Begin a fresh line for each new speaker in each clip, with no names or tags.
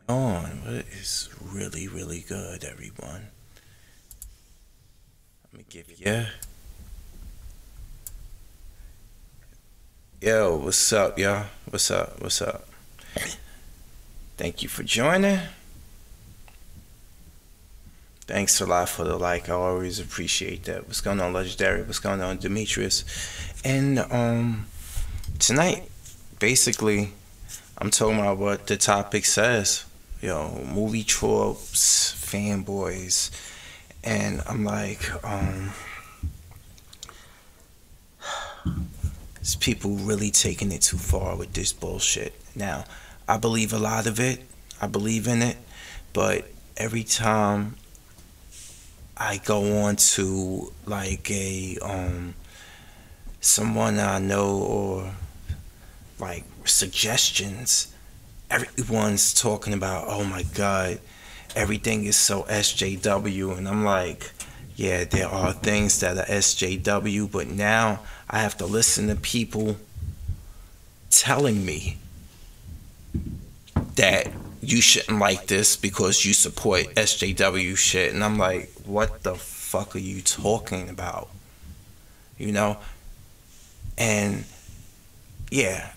On. What is really, really good, everyone? Let me give you. Yo, what's up, y'all? What's up? What's up? Thank you for joining. Thanks a lot for the like. I always appreciate that. What's going on, Legendary? What's going on, Demetrius? And tonight, basically, I'm talking about what the topic says. Movie tropes, fanboys, and I'm like, is people really taking it too far with this bullshit? Now, I believe a lot of it. I believe in it, but every time I go on to like a someone I know or like suggestions, everyone's talking about, oh my god, everything is so SJW, and I'm like, yeah, there are things that are SJW, but now I have to listen to people telling me that you shouldn't like this because you support SJW shit, and I'm like, what the fuck are you talking about? You know? And yeah,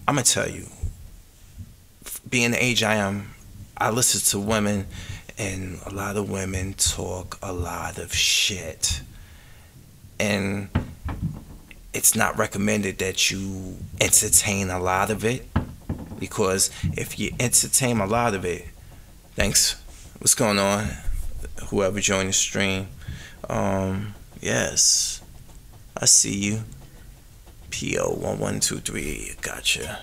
I'm gonna tell you, being the age I am, I listen to women, and a lot of women talk a lot of shit. And it's not recommended that you entertain a lot of it, because if you entertain a lot of it, thanks. What's going on? Whoever joined the stream. Yes, I see you. PO1123, gotcha.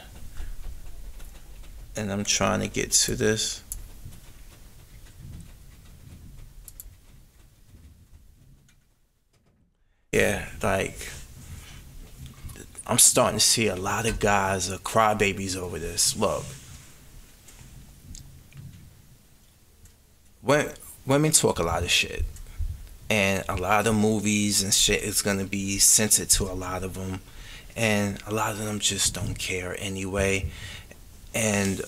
And I'm trying to get to this. Yeah, like, I'm starting to see a lot of guys are crybabies over this. Look, women talk a lot of shit, and a lot of movies and shit is gonna be censored to a lot of them, and a lot of them just don't care anyway. And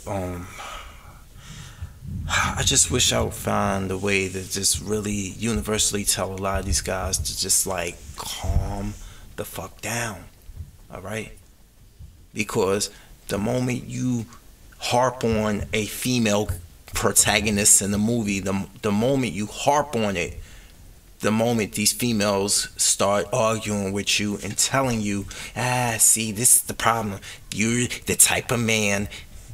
I just wish I would find a way to just really universally tell a lot of these guys to just like calm the fuck down, all right? Because the moment you harp on a female protagonist in the movie, the moment you harp on it, the moment these females start arguing with you and telling you, see, this is the problem. You're the type of man.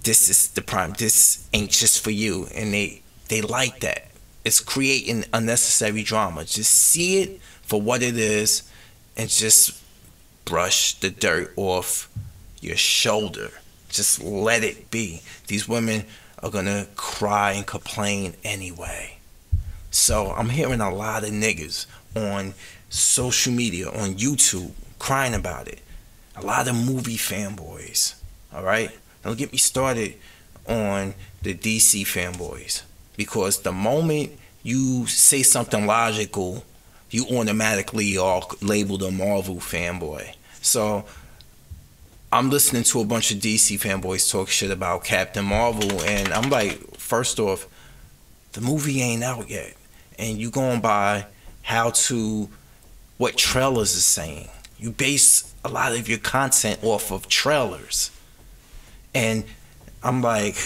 This is the problem. This ain't just for you. And they like that. It's creating unnecessary drama. Just see it for what it is and just brush the dirt off your shoulder. Just let it be. These women are gonna cry and complain anyway. So I'm hearing a lot of niggas on social media, on YouTube, crying about it. A lot of movie fanboys. Alright? Don't get me started on the DC fanboys. Because the moment you say something logical, you automatically are labeled a Marvel fanboy. So I'm listening to a bunch of DC fanboys talk shit about Captain Marvel, and I'm like, first off, the movie ain't out yet, and you going by what trailers are saying. You base a lot of your content off of trailers, and I'm like,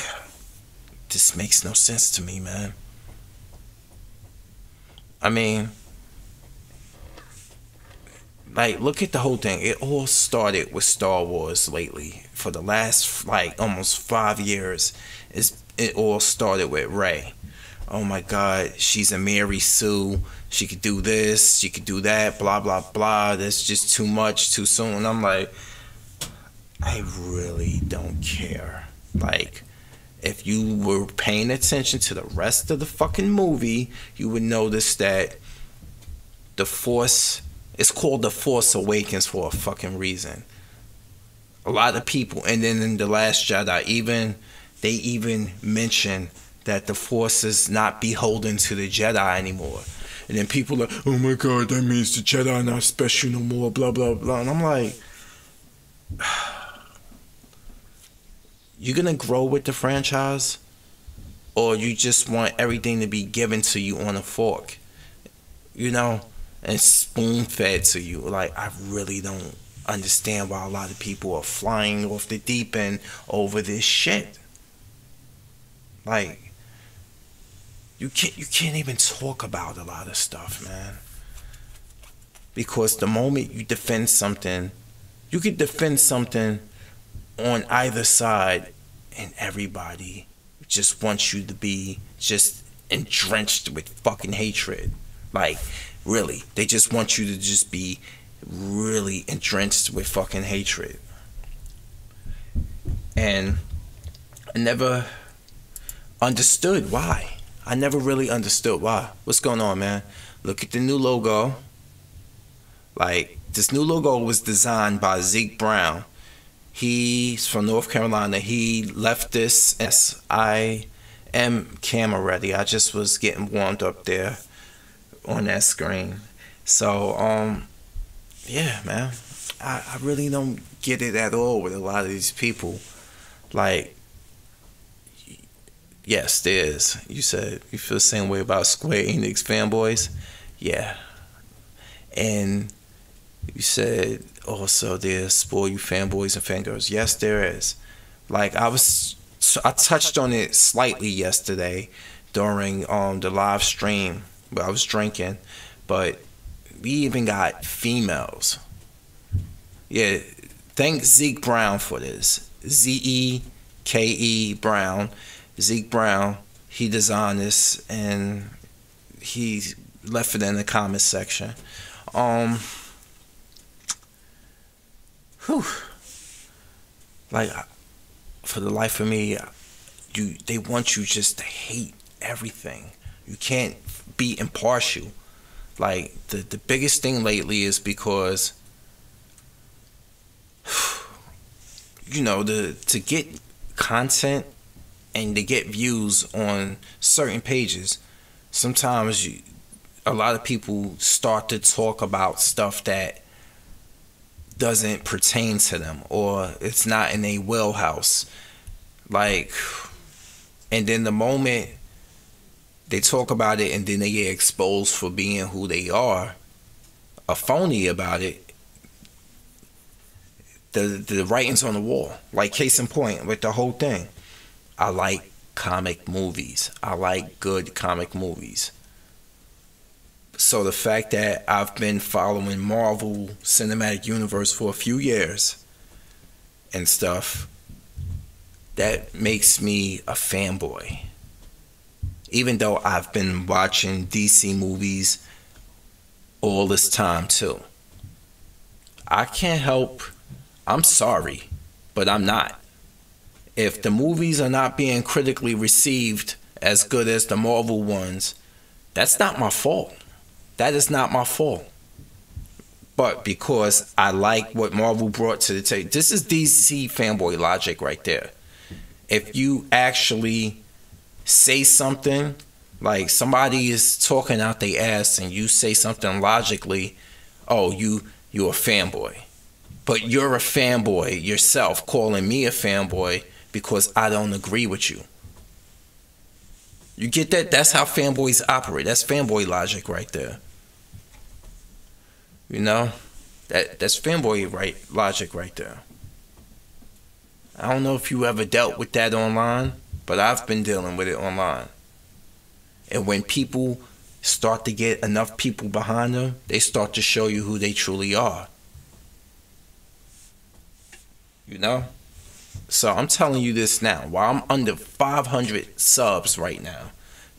this makes no sense to me, man. I mean, like, look at the whole thing. It all started with Star Wars lately. For the last like almost 5 years, it all started with Rey. Oh my God, she's a Mary Sue. She could do this, she could do that, blah blah blah. That's just too much, too soon. And I'm like, I really don't care. Like, if you were paying attention to the rest of the fucking movie, you would notice that the Force, it's called The Force Awakens for a fucking reason. A lot of people, and then in The Last Jedi, they even mention that the Force is not beholden to the Jedi anymore. And then people are like, oh my God, that means the Jedi are not special no more, blah blah blah. And I'm like, you're gonna grow with the franchise, or you just want everything to be given to you on a fork, you know, and spoon fed to you. Like, I really don't understand why a lot of people are flying off the deep end over this shit. Like, you can't even talk about a lot of stuff, man. Because the moment you defend something, you could defend something on either side, and everybody just wants you to be just drenched with fucking hatred. Like, really, they just want you to just be really drenched with fucking hatred. And I never understood why. I never really understood why. What's going on, man? Look at the new logo. Like, this new logo was designed by Zeke Brown. He's from North Carolina. He left this. Yes, I am camera ready. I just was getting warmed up there on that screen. So, yeah, man. I really don't get it at all with a lot of these people. Like, yes, there is. You said you feel the same way about Square Enix fanboys? Yeah. And you said also there's spoil you fanboys and fangirls. Yes, there is. Like, I touched on it slightly yesterday during the live stream where I was drinking, but we even got females. Yeah, thank Zeke Brown for this. Zeke Brown. Zeke Brown, he designed this and he left it in the comment section. Whew. Like, for the life of me, they want you just to hate everything. You can't be impartial. Like, the biggest thing lately is because, you know, to get content and to get views on certain pages, sometimes a lot of people start to talk about stuff that doesn't pertain to them, or it's not in a wheelhouse. Like, and then the moment they talk about it and then they get exposed for being who they are, a phony about it, the writing's on the wall. Like, case in point with the whole thing. I like comic movies. I like good comic movies. So the fact that I've been following Marvel Cinematic Universe for a few years and stuff, that makes me a fanboy. Even though I've been watching DC movies all this time too. I can't help, I'm sorry, but I'm not. If the movies are not being critically received as good as the Marvel ones, that's not my fault. That is not my fault. But because I like what Marvel brought to the table, this is DC fanboy logic right there. If you actually say something, like somebody is talking out their ass and you say something logically, oh, you're a fanboy. But you're a fanboy yourself, calling me a fanboy because I don't agree with you. You get that? That's how fanboys operate. That's fanboy logic right there. You know? That's fanboy logic right there. I don't know if you ever dealt with that online, but I've been dealing with it online. And when people start to get enough people behind them, they start to show you who they truly are. You know? So I'm telling you this now. While I'm under 500 subs right now,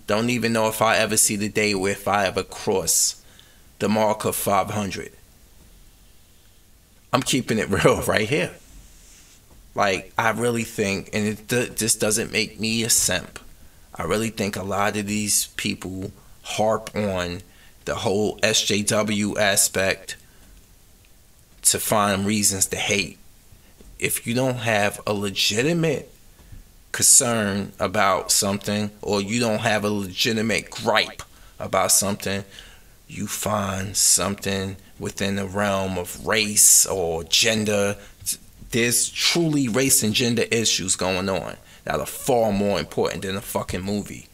don't even know if I ever see the day where if I ever cross the mark of 500. I'm keeping it real right here. Like, I really think, and this doesn't make me a simp, I really think a lot of these people harp on the whole SJW aspect to find reasons to hate. If you don't have a legitimate concern about something, or you don't have a legitimate gripe about something, you find something within the realm of race or gender. There's truly race and gender issues going on. that are far more important than a fucking movie.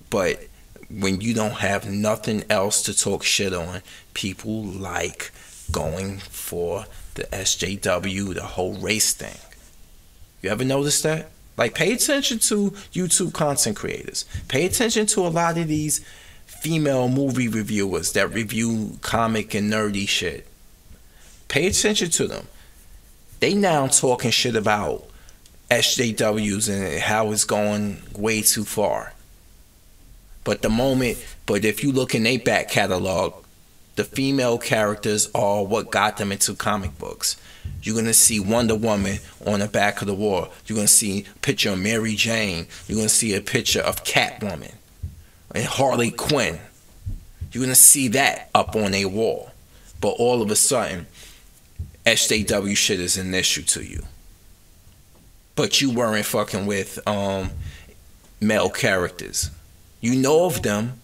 But when you don't have nothing else to talk shit on, people like going for the SJW, the whole race thing. You ever notice that? Like, pay attention to YouTube content creators. Pay attention to a lot of these female movie reviewers that review comic and nerdy shit. Pay attention to them. They now talking shit about SJWs and how it's going way too far. But if you look in their back catalog, the female characters are what got them into comic books. You're going to see Wonder Woman on the back of the wall. You're going to see a picture of Mary Jane. You're going to see a picture of Catwoman and Harley Quinn. You're going to see that up on a wall. But all of a sudden, SJW shit is an issue to you. But you weren't fucking with male characters. You know of them,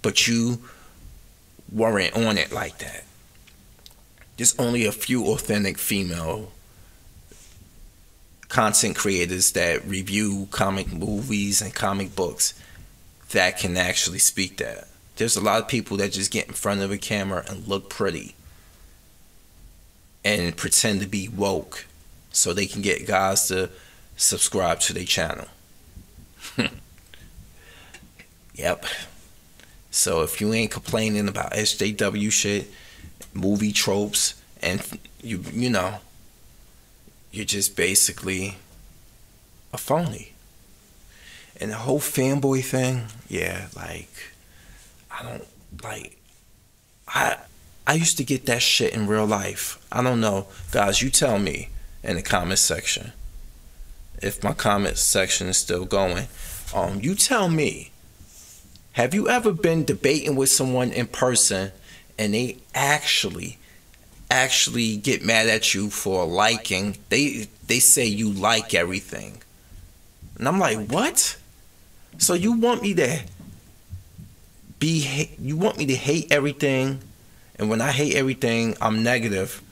but you weren't on it like that. There's only a few authentic female content creators that review comic movies and comic books that can actually speak that. There's a lot of people that just get in front of a camera and look pretty and pretend to be woke so they can get guys to subscribe to their channel. Yep. So if you ain't complaining about SJW shit, movie tropes, and you know, you're just basically a phony. And the whole fanboy thing, yeah, like, I used to get that shit in real life. I don't know. Guys, you tell me in the comment section. If my comment section is still going, you tell me. Have you ever been debating with someone in person and they actually get mad at you for liking? They say you like everything. And I'm like, what? So you want me to hate everything, and when I hate everything, I'm negative.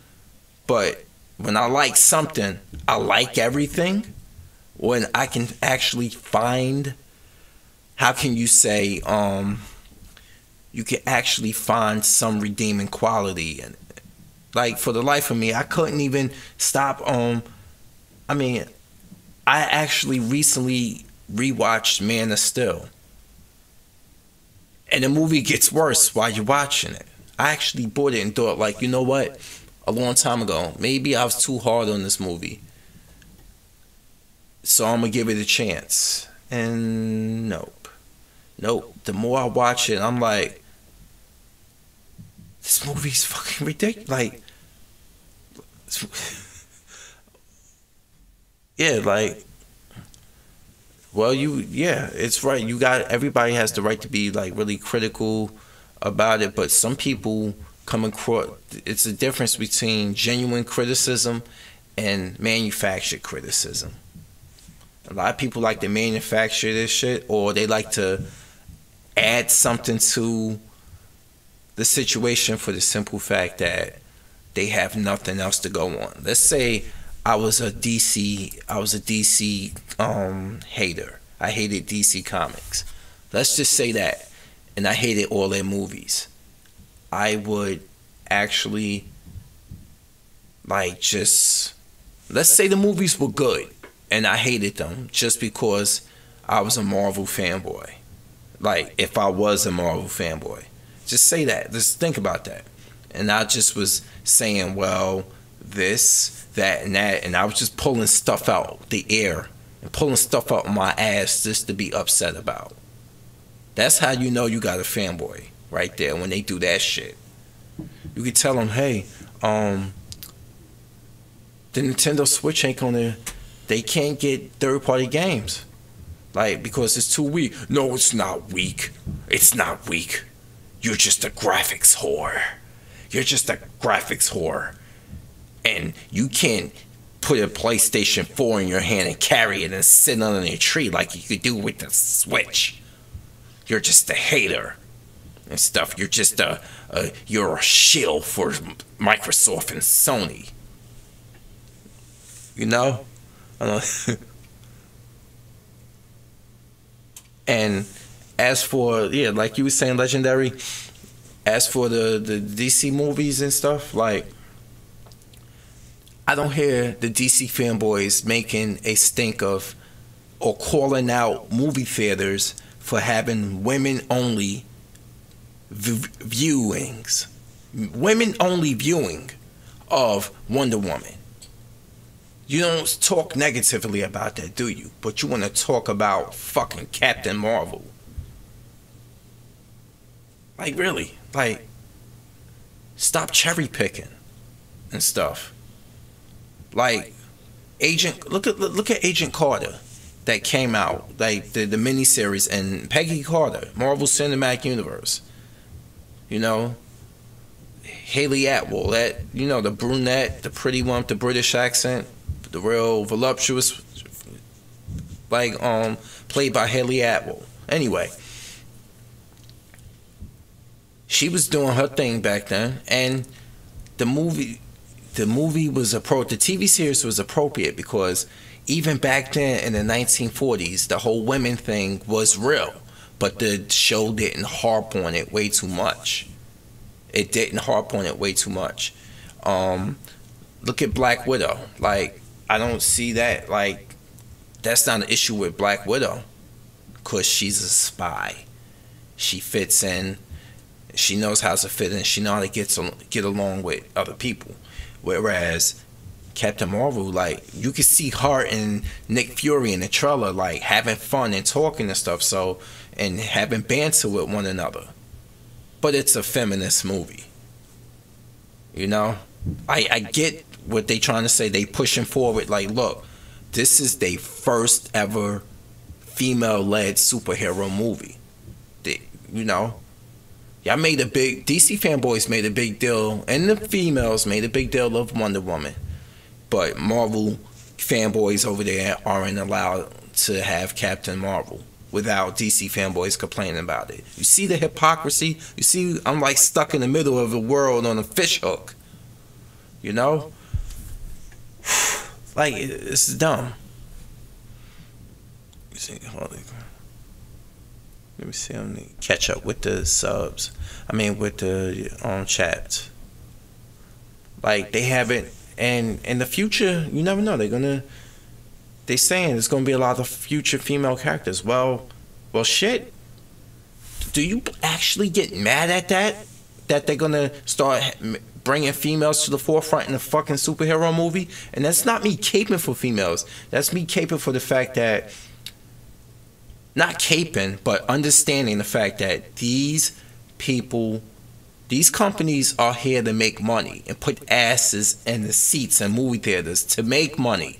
But when I like something, I like everything? When I can actually find, how can you say, you can actually find some redeeming quality in it? Like, for the life of me, I couldn't even stop. I actually recently rewatched Man of Steel. And the movie gets worse while you're watching it. I actually bought it and thought, like, you know what? A long time ago, maybe I was too hard on this movie. So I'm going to give it a chance. And nope. The more I watch it, I'm like, this movie's fucking ridiculous. Like, yeah, like, well, it's right. Everybody has the right to be, like, really critical about it, but some people come across, it's a difference between genuine criticism and manufactured criticism. A lot of people like to manufacture this shit, or they like to add something to the situation for the simple fact that they have nothing else to go on. Let's say I was a DC hater. I hated DC Comics. Let's just say that. And I hated all their movies. I would actually, like, just, let's say the movies were good and I hated them just because I was a Marvel fanboy. Like, if I was a Marvel fanboy. Just say that. Just think about that. And I just was saying, well, this, that, and that. And I was just pulling stuff out the air and pulling stuff out my ass just to be upset about. That's how you know you got a fanboy right there, when they do that shit. You can tell them, hey, the Nintendo Switch ain't gonna, they can't get third-party games. Like, because it's too weak. No, it's not weak. It's not weak. You're just a graphics whore. You're just a graphics whore. And you can't put a PlayStation 4 in your hand and carry it and sit under a tree like you could do with the Switch. You're just a hater and stuff. You're just you're a shill for Microsoft and Sony. You know? I don't know. And as for, yeah, like you were saying, Legendary, as for the DC movies and stuff, like, I don't hear the DC fanboys making a stink of or calling out movie theaters for having women only viewings, women only viewing of Wonder Woman. You don't talk negatively about that, do you? But you want to talk about fucking Captain Marvel. Like, really? Like, stop cherry picking and stuff. Like, look at Agent Carter that came out, like the miniseries, and Peggy Carter, Marvel Cinematic Universe. You know, Haley Atwell, that, you know, the brunette, the pretty one with the British accent, the real voluptuous, like played by Haley Atwell. Anyway, she was doing her thing back then, and the movie was the TV series was appropriate because even back then in the 1940s, the whole women thing was real, but the show didn't harp on it way too much. It didn't harp on it way too much. Look at Black Widow. Like, I don't see that. Like, that's not an issue with Black Widow, because she's a spy. She fits in. She knows how to fit in. She knows how to get along with other people. Whereas Captain Marvel, like, you can see her and Nick Fury in the trailer, like, having fun and talking and stuff, so, and having banter with one another. But it's a feminist movie. You know? I get what they trying to say. They pushing forward, like, look, this is their first ever female-led superhero movie. You know? Y'all made a big, DC fanboys made a big deal, and the females made a big deal of Wonder Woman. But Marvel fanboys over there aren't allowed to have Captain Marvel without DC fanboys complaining about it. You see the hypocrisy? You see, I'm like stuck in the middle of the world on a fish hook. You know? Like, it's dumb. You see, let me see. I'm gonna catch up with the subs. I mean, with the chats. Like, they haven't, and in the future, you never know. They saying there's gonna be a lot of future female characters. Well, shit. Do you actually get mad at that? That they're gonna start bringing females to the forefront in a fucking superhero movie? And that's not me caping for females. That's me caping for the fact that, not caping, but understanding the fact that these people, these companies are here to make money and put asses in the seats in movie theaters to make money.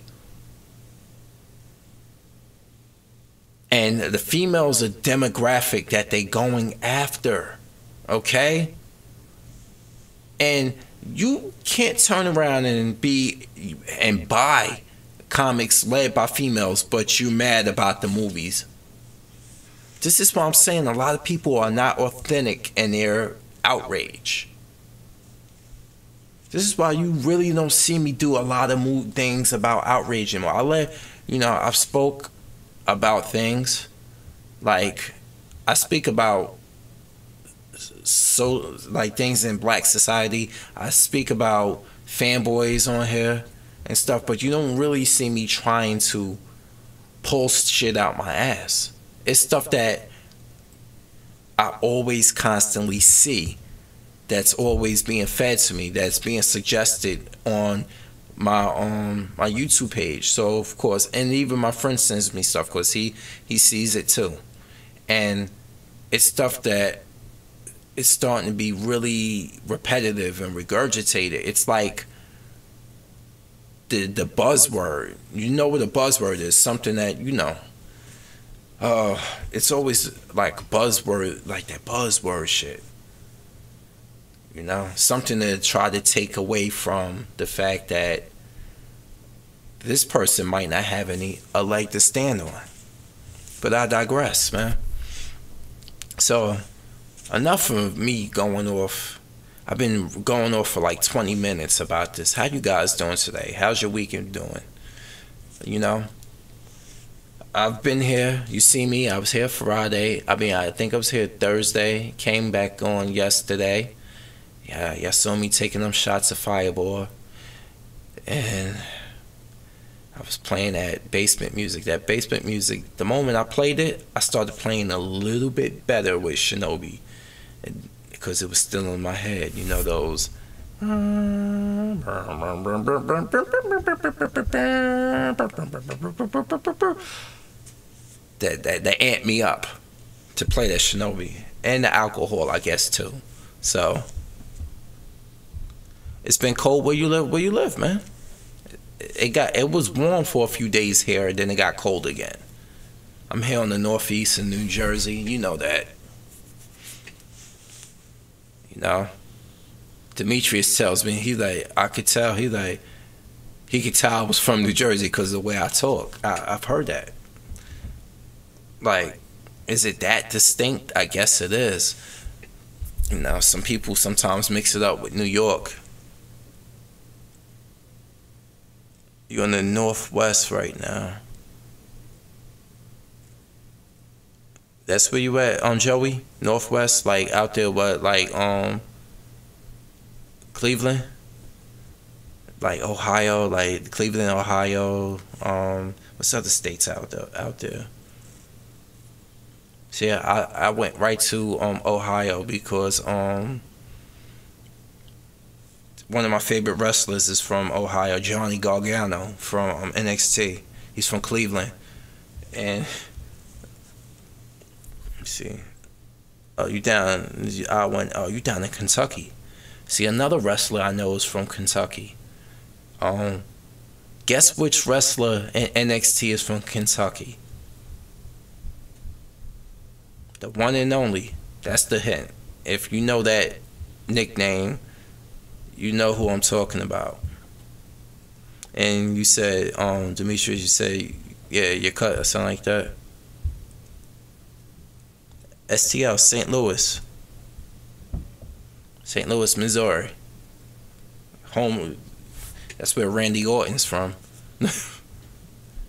And the females are demographic that they going after. Okay? And you can't turn around and buy comics led by females, but you're mad about the movies. This is what I'm saying. A lot of people are not authentic in their outrage. This is why you really don't see me do a lot of things about outrage anymore. I've spoke about things, like, I speak about things in black society. I speak about fanboys on here and stuff, but you don't really see me trying to pull shit out my ass. It's stuff that I always constantly see, that's always being fed to me, that's being suggested on my YouTube page. So of course, and even my friend sends me stuff because he sees it too, and it's stuff that it's starting to be really repetitive and regurgitated. It's like the buzzword. You know what a buzzword is? Something that, you know. It's always like buzzword, like that buzzword shit. You know, something to try to take away from the fact that this person might not have a leg to stand on. But I digress, man. So, enough of me going off. I've been going off for like 20 minutes about this. How you guys doing today? How's your weekend doing? You know? I've been here. You see me. I was here Friday. I mean, I think I was here Thursday. Came back on yesterday. Yeah, y'all saw me taking them shots of Fireball. And I was playing that basement music. That basement music, the moment I played it, I started playing a little bit better with Shinobi. Because it was still in my head. You know, those. That amped me up to play that Shinobi. And the alcohol, I guess, too. So, it's been cold where you live, man. It was warm for a few days here, and then it got cold again. I'm here on the northeast in New Jersey. You know that. You know, Demetrius tells me, I could tell, he could tell I was from New Jersey because of the way I talk. I've heard that. Like, is it that distinct? I guess it is. You know, some people sometimes mix it up with New York. You're in the Northwest right now. That's where you at, Joey? Northwest, like out there, what, like Cleveland, like Ohio, like Cleveland, Ohio. What's other states out there? So yeah, I went right to Ohio because one of my favorite wrestlers is from Ohio, Johnny Gargano from NXT. He's from Cleveland, and let me see. Oh, you down? Oh, you down in Kentucky? See, another wrestler I know is from Kentucky. Guess which wrestler in NXT is from Kentucky? The one and only. That's the hint. If you know that nickname, you know who I'm talking about. And you said, Demetrius, you said, yeah, you're cut or something like that. STL, St. Louis. St. Louis, Missouri. Home. That's where Randy Orton's from.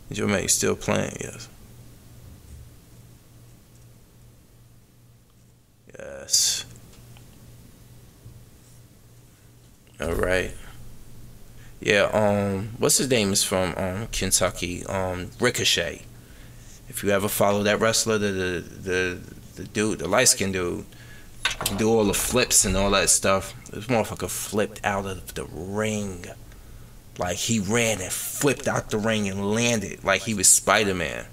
Your mate still playing, yes. Yes. All right. Yeah, what's his name is from Kentucky, Ricochet. If you ever follow that wrestler, the dude, the light-skinned dude, can do all the flips and all that stuff. This motherfucker flipped out of the ring. Like, he ran and flipped out the ring and landed like he was Spider-Man.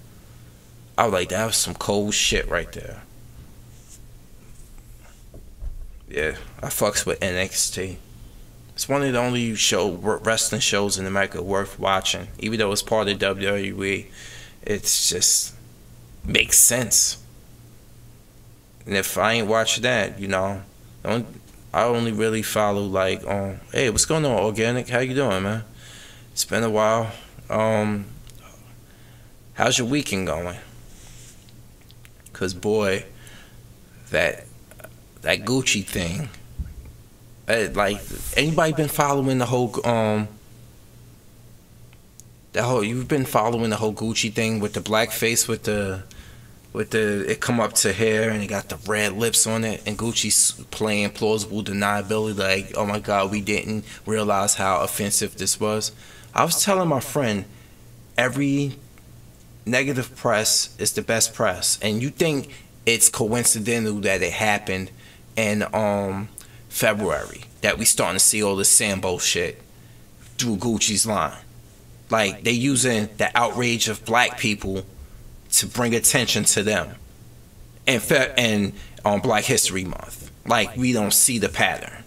I was like, that was some cold shit right there. Yeah, I fucks with NXT. It's one of the only wrestling shows in America worth watching. Even though it's part of WWE, it's just makes sense. And if I ain't watch that, you know, I only really follow like, hey, what's going on, Organic? How you doing, man? It's been a while. How's your weekend going? Cause boy, that Gucci thing. Like, anybody been following the whole you've been following the whole Gucci thing with the blackface with the it come up to here and it got the red lips on it, and Gucci's playing plausible deniability like, oh my god, we didn't realize how offensive this was. I was telling my friend, every negative press is the best press, and you think it's coincidental that it happened in February, that we starting to see all this Sambo shit through Gucci's line. Like, they using the outrage of black people to bring attention to them. And on Black History Month. Like, we don't see the pattern.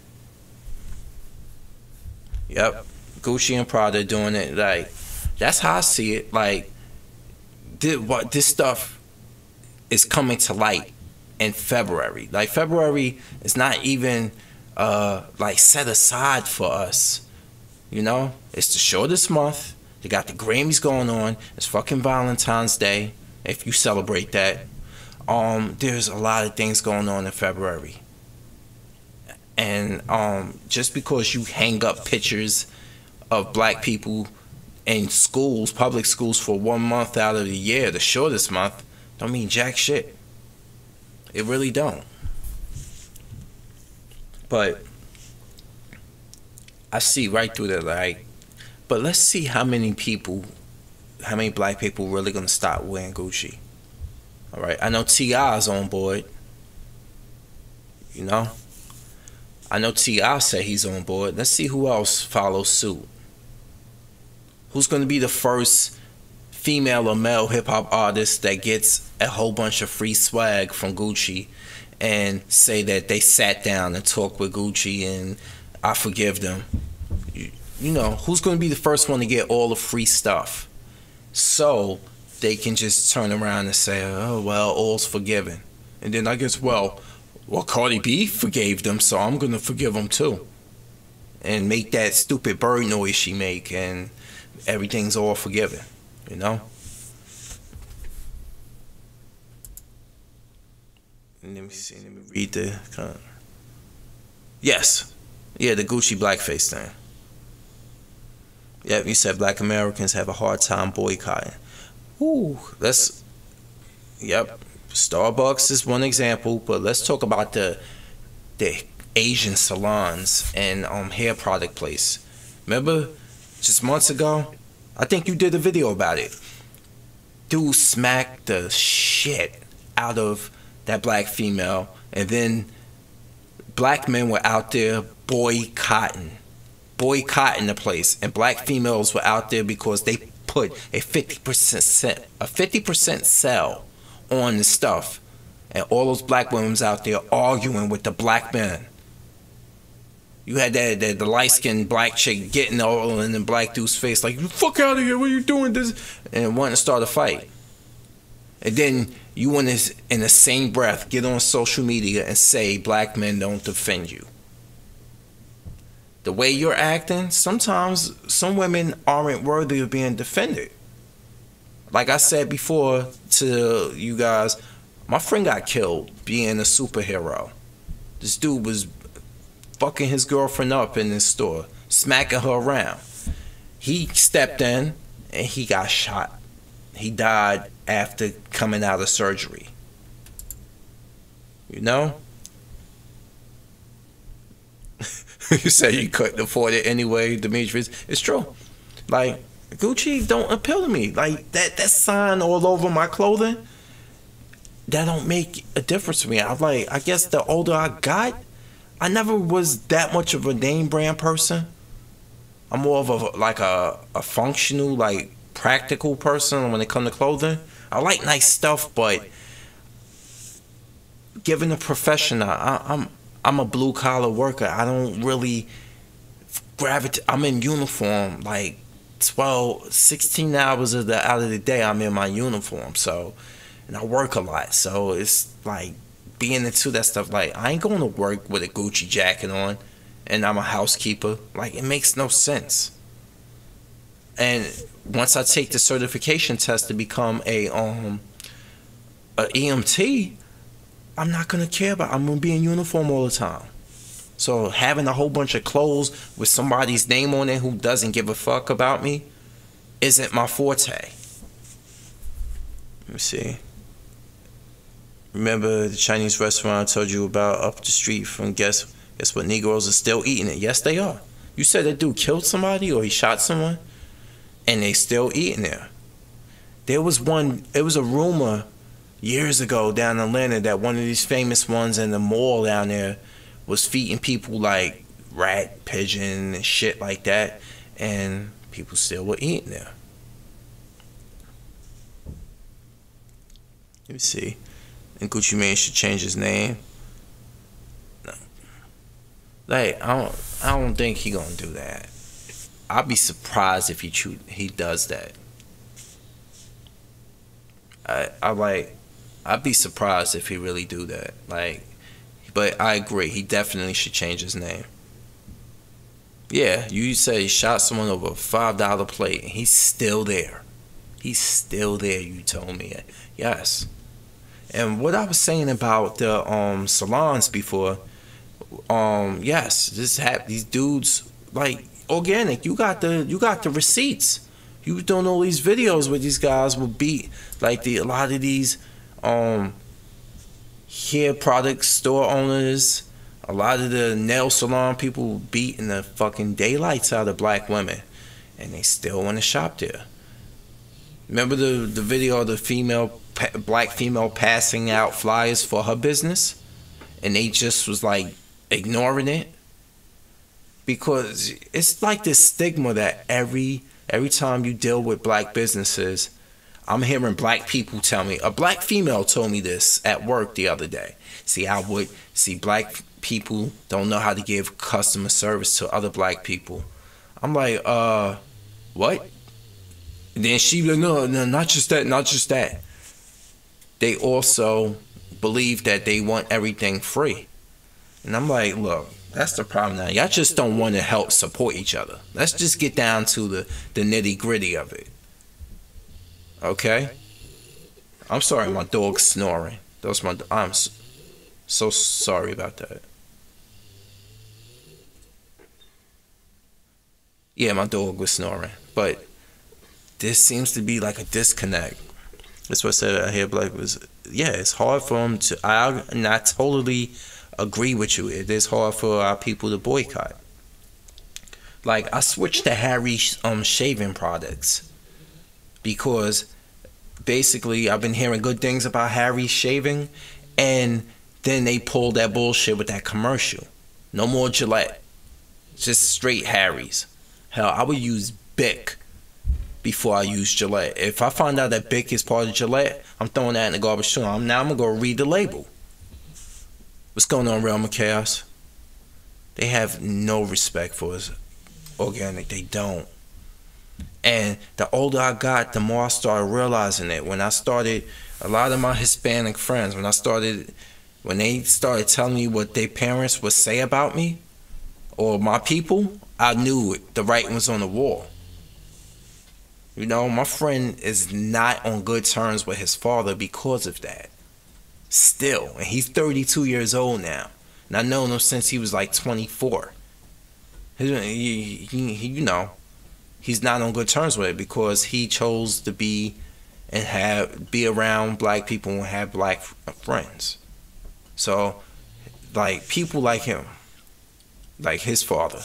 Yep. Gucci and Prada doing it. Like, that's how I see it. Like, this stuff is coming to light in February. Like, February is not even like set aside for us. You know? It's the shortest month. They got the Grammys going on. It's fucking Valentine's Day, if you celebrate that. There's a lot of things going on in February. And just because you hang up pictures of black people in schools, public schools, for 1 month out of the year, the shortest month, don't mean jack shit. It really don't. But I see right through that. Like, but let's see how many black people really gonna stop wearing Gucci. All right, I know T.I.'s on board. You know, I know T.I. said he's on board. Let's see who else follows suit. Who's gonna be the first female or male hip hop artist that gets a whole bunch of free swag from Gucci and say that they sat down and talked with Gucci and I forgive them? You know, who's going to be the first one to get all the free stuff so they can just turn around and say, oh, well, all's forgiven. And then I guess, well, Cardi B forgave them, so I'm going to forgive them too. And make that stupid bird noise she make and everything's all forgiven, you know? And let me see, let me read the... Yes. Yeah, the Gucci blackface thing. Yep, you said black Americans have a hard time boycotting. Ooh, yep. Starbucks is one example, but let's talk about the Asian salons and hair product place. Remember, just months ago, I think you did a video about it. Dude smacked the shit out of that black female, and then black men were out there boycotting the place, and black females were out there because they put a 50% sell on the stuff, and all those black women was out there arguing with the black men. You had the light-skinned black chick getting all in the black dude's face like, "You fuck out of here, what are you doing this?" and wanting to start a fight. And then you want to, in the same breath, get on social media and say black men don't defend you. The way you're acting, sometimes some women aren't worthy of being defended. Like I said before to you guys, my friend got killed being a superhero. This dude was fucking his girlfriend up in this store, smacking her around. He stepped in and he got shot. He died after coming out of surgery. You know? You say you couldn't afford it anyway, Demetrius. It's true. Like, Gucci don't appeal to me. Like, that sign all over my clothing, that don't make a difference to me. I guess the older I got, I never was that much of a name brand person. I'm more of a functional, like, practical person when it comes to clothing. I like nice stuff, but given the profession, I'm a blue collar worker. I don't really gravitate. I'm in uniform like 16 hours out of the day. I'm in my uniform, so, and I work a lot. So it's like being into that stuff. Like, I ain't going to work with a Gucci jacket on, and I'm a housekeeper. Like, it makes no sense. And once I take the certification test to become a EMT, I'm not gonna care about. I'm gonna be in uniform all the time. So having a whole bunch of clothes with somebody's name on it who doesn't give a fuck about me isn't my forte. Let me see. Remember the Chinese restaurant I told you about up the street from guess what? Negroes are still eating it. Yes, they are. You said that dude killed somebody or he shot someone, and they still eating there. It was a rumor years ago down in Atlanta that one of these famous ones in the mall down there was feeding people like rat, pigeon, and shit like that, and people still were eating there. Let me see. And Gucci Mane should change his name. No. Like, I don't think he gonna do that. I'd be surprised if he does that. I'd be surprised if he really do that. Like, but I agree, he definitely should change his name. Yeah, you said he shot someone over a $5 plate, and he's still there. He's still there. You told me, yes. And what I was saying about the salons before, yes, these dudes, like, organic. You got the receipts. You was doing all these videos where these guys would beat like a lot of these hair product store owners, a lot of the nail salon people beating the fucking daylights out of black women, and they still want to shop there. Remember the video of the black female passing out flyers for her business, and they just was like ignoring it, because it's like this stigma that every time you deal with black businesses, I'm hearing black people tell me. A black female told me this at work the other day. Black people don't know how to give customer service to other black people. I'm like, what? And then she like, no, not just that. They also believe that they want everything free. And I'm like, look, that's the problem now. Y'all just don't want to help support each other. Let's just get down to the nitty gritty of it. Okay? I'm sorry, my dog's snoring. I'm so sorry about that. Yeah, my dog was snoring. But this seems to be like a disconnect. That's what I said I hear black was, yeah, it's hard for them to, I totally agree with you. It is hard for our people to boycott. Like, I switched to Harry shaving products because basically I've been hearing good things about Harry shaving, and then they pulled that bullshit with that commercial. No more Gillette, just straight Harry's. Hell, I would use Bic before I use Gillette. If I find out that Bic is part of Gillette, I'm throwing that in the garbage too. Now I'm gonna go read the label. What's going on, Realm of Chaos? They have no respect for us organic. They don't. And the older I got, the more I started realizing it. When I started, a lot of my Hispanic friends, when they started telling me what their parents would say about me or my people, I knew it. The writing was on the wall. You know, my friend is not on good terms with his father because of that. Still. And he's 32 years old now. And I've known him since he was like 24. You know, he's not on good terms with it because he chose to be around black people and have black friends. So, like, people like him, like his father,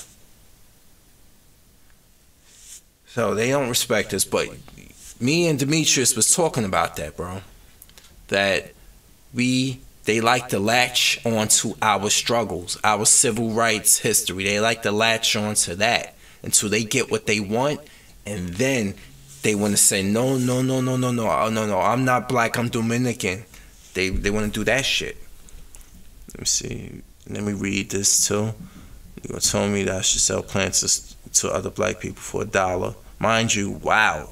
so they don't respect us. But me and Demetrius was talking about that, bro. That they like to latch onto our struggles, our civil rights history. They like to latch onto that until they get what they want, and then they want to say no, I'm not black, I'm Dominican. They want to do that shit. Let me see. Let me read this too. You told me that I should sell plants to other black people for $1. Mind you, wow.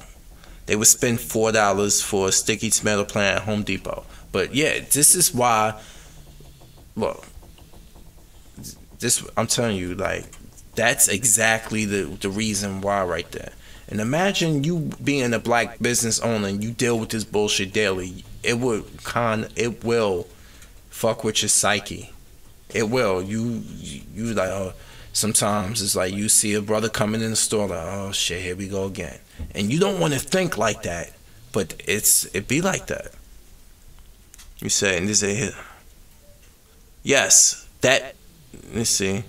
They would spend $4 for a sticky tomato plant at Home Depot. But yeah, this is why, look, I'm telling you, like, that's exactly the reason why right there. And imagine you being a black business owner and you deal with this bullshit daily. It will fuck with your psyche. It will. You like, oh, sometimes it's like you see a brother coming in the store like, oh shit, here we go again. And you don't want to think like that, but it be like that. You say, and this is yes, that, let's see.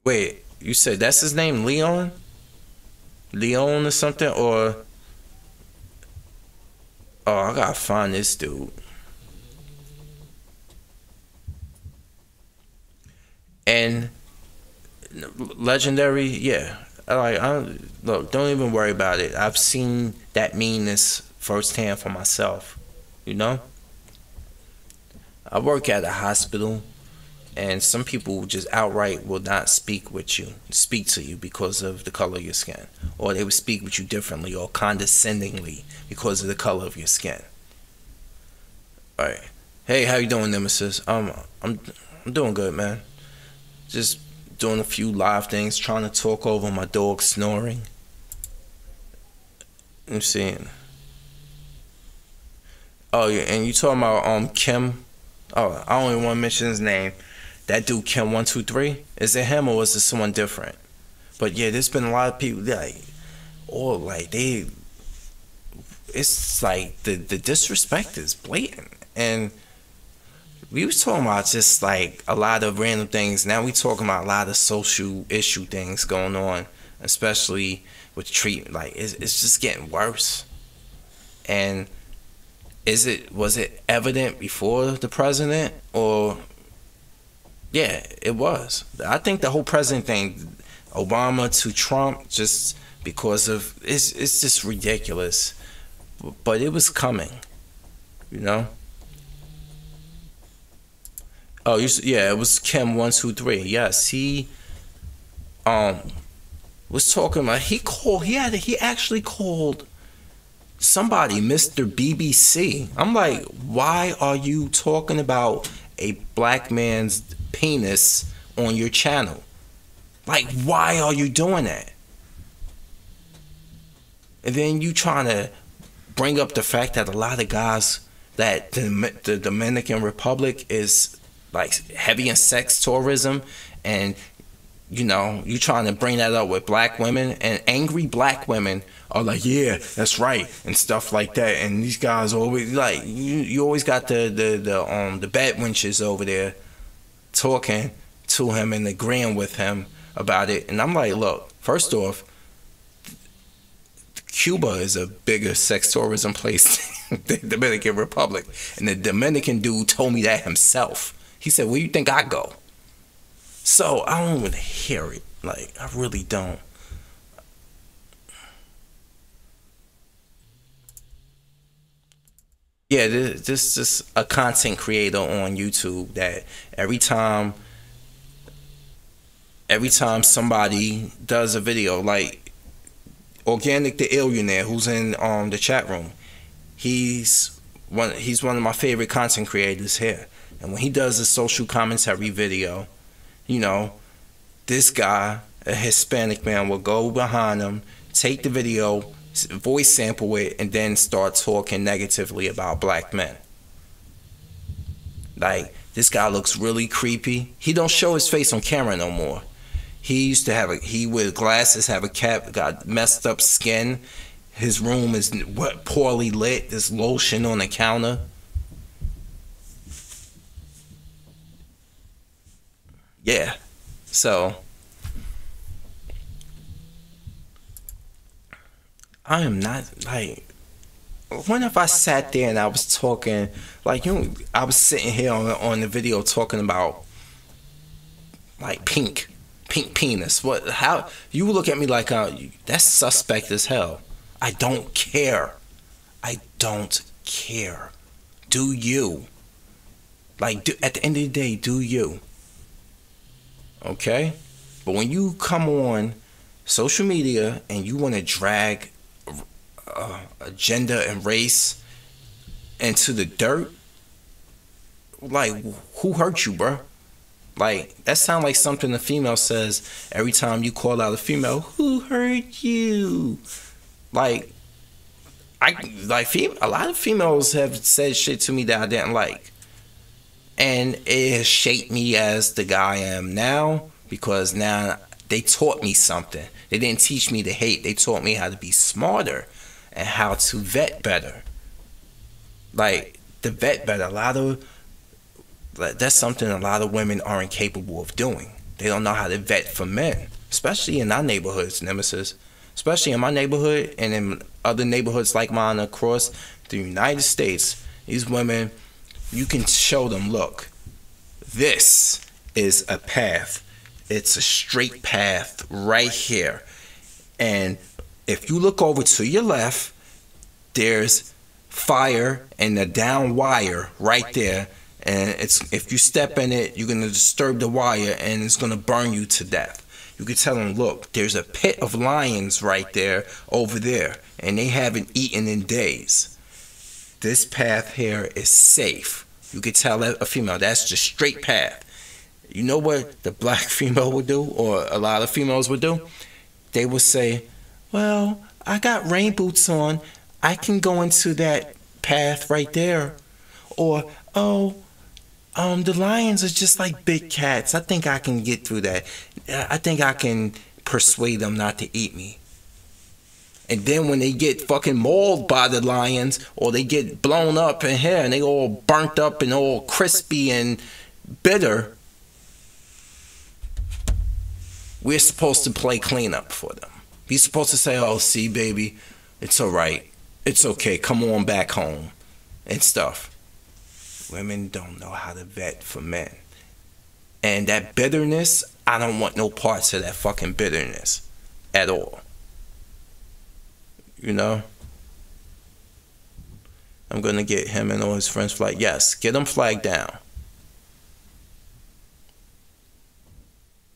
Wait, you said that's his name, Leon? Leon or something? Or, oh, I gotta find this dude. And legendary, yeah. Look, don't even worry about it. I've seen that meanness firsthand for myself. You know? I work at a hospital, and some people just outright will not speak to you because of the color of your skin. Or they would speak with you differently or condescendingly because of the color of your skin. Alright. Hey, how you doing, Nemesis? I'm doing good, man. Just doing a few live things, trying to talk over my dog snoring. I'm seeing. Oh yeah, and you talking about Kim? Oh, I don't even want to mention his name. That dude Kim 123. Is it him or is it someone different? But yeah, there's been a lot of people like, or like they. It's like the disrespect is blatant, and we was talking about just like a lot of random things. Now we talking about a lot of social issue things going on, especially with treatment. Like it's just getting worse. And was it evident before the president, or yeah, it was. I think the whole president thing, Obama to Trump, just because of it's just ridiculous. But it was coming, you know. Oh, yeah, it was Kim 123. Yes, he was talking about he actually called somebody Mr. BBC. I'm like, why are you talking about a black man's penis on your channel? Like, why are you doing that? And then you trying to bring up the fact that a lot of guys, that the Dominican Republic is like heavy in sex tourism, and you know, you trying to bring that up with black women, and angry black women are like, yeah, that's right, and stuff like that. And these guys always like, you always got the bad wenches over there talking to him and agreeing with him about it. And I'm like, look, first off, Cuba is a bigger sex tourism place than the Dominican Republic, and the Dominican dude told me that himself. He said, where you think I go? So I don't even hear it. Like, I really don't. Yeah, this is a content creator on YouTube that every time somebody does a video, like Organic the Illionaire, who's in the chat room, he's one of my favorite content creators here. And when he does a social commentary video, you know, this guy, a Hispanic man, will go behind him, take the video, voice sample it, and then start talking negatively about black men. Like, this guy looks really creepy. He don't show his face on camera no more. He used to have he wear glasses, have a cap, got messed up skin. His room is poorly lit. There's lotion on the counter. Yeah. So I am not like, when if I sat there and I was talking like, you know, I was sitting here on the video talking about like pink penis. What? How you look at me like that's suspect as hell. I don't care. I don't care. Do you? Like, at the end of the day, do you? Okay? But when you come on social media and you want to drag gender and race into the dirt, like, who hurt you, bro? Like, that sounds like something a female says every time you call out a female. Who hurt you? Like, a lot of females have said shit to me that I didn't like, and it has shaped me as the guy I am now, because now they taught me something. They didn't teach me to hate. They taught me how to be smarter and how to vet better. Like, to vet better. That's something a lot of women aren't capable of doing. They don't know how to vet for men, especially in our neighborhoods, Nemesis. Especially in my neighborhood and in other neighborhoods like mine across the United States. These women, you can show them, look, this is a path. It's a straight path right here. And if you look over to your left, there's fire and a down wire right there. And if you step in it, you're going to disturb the wire and it's going to burn you to death. You can tell them, look, there's a pit of lions right there, over there, and they haven't eaten in days. This path here is safe. You can tell a female, that's the straight path. You know what the black female would do, or a lot of females would do? They would say, well, I got rain boots on. I can go into that path right there. Or, oh, The lions are just like big cats. I think I can get through that. I think I can persuade them not to eat me. And then when they get fucking mauled by the lions, or they get blown up in here and they all burnt up and all crispy and bitter, we're supposed to play cleanup for them. We're supposed to say, oh, see, baby, it's all right. It's okay. Come on back home and stuff. Women don't know how to vet for men. And that bitterness, I don't want no parts of that fucking bitterness at all. You know? I'm going to get him and all his friends flagged. Yes, get them flagged down.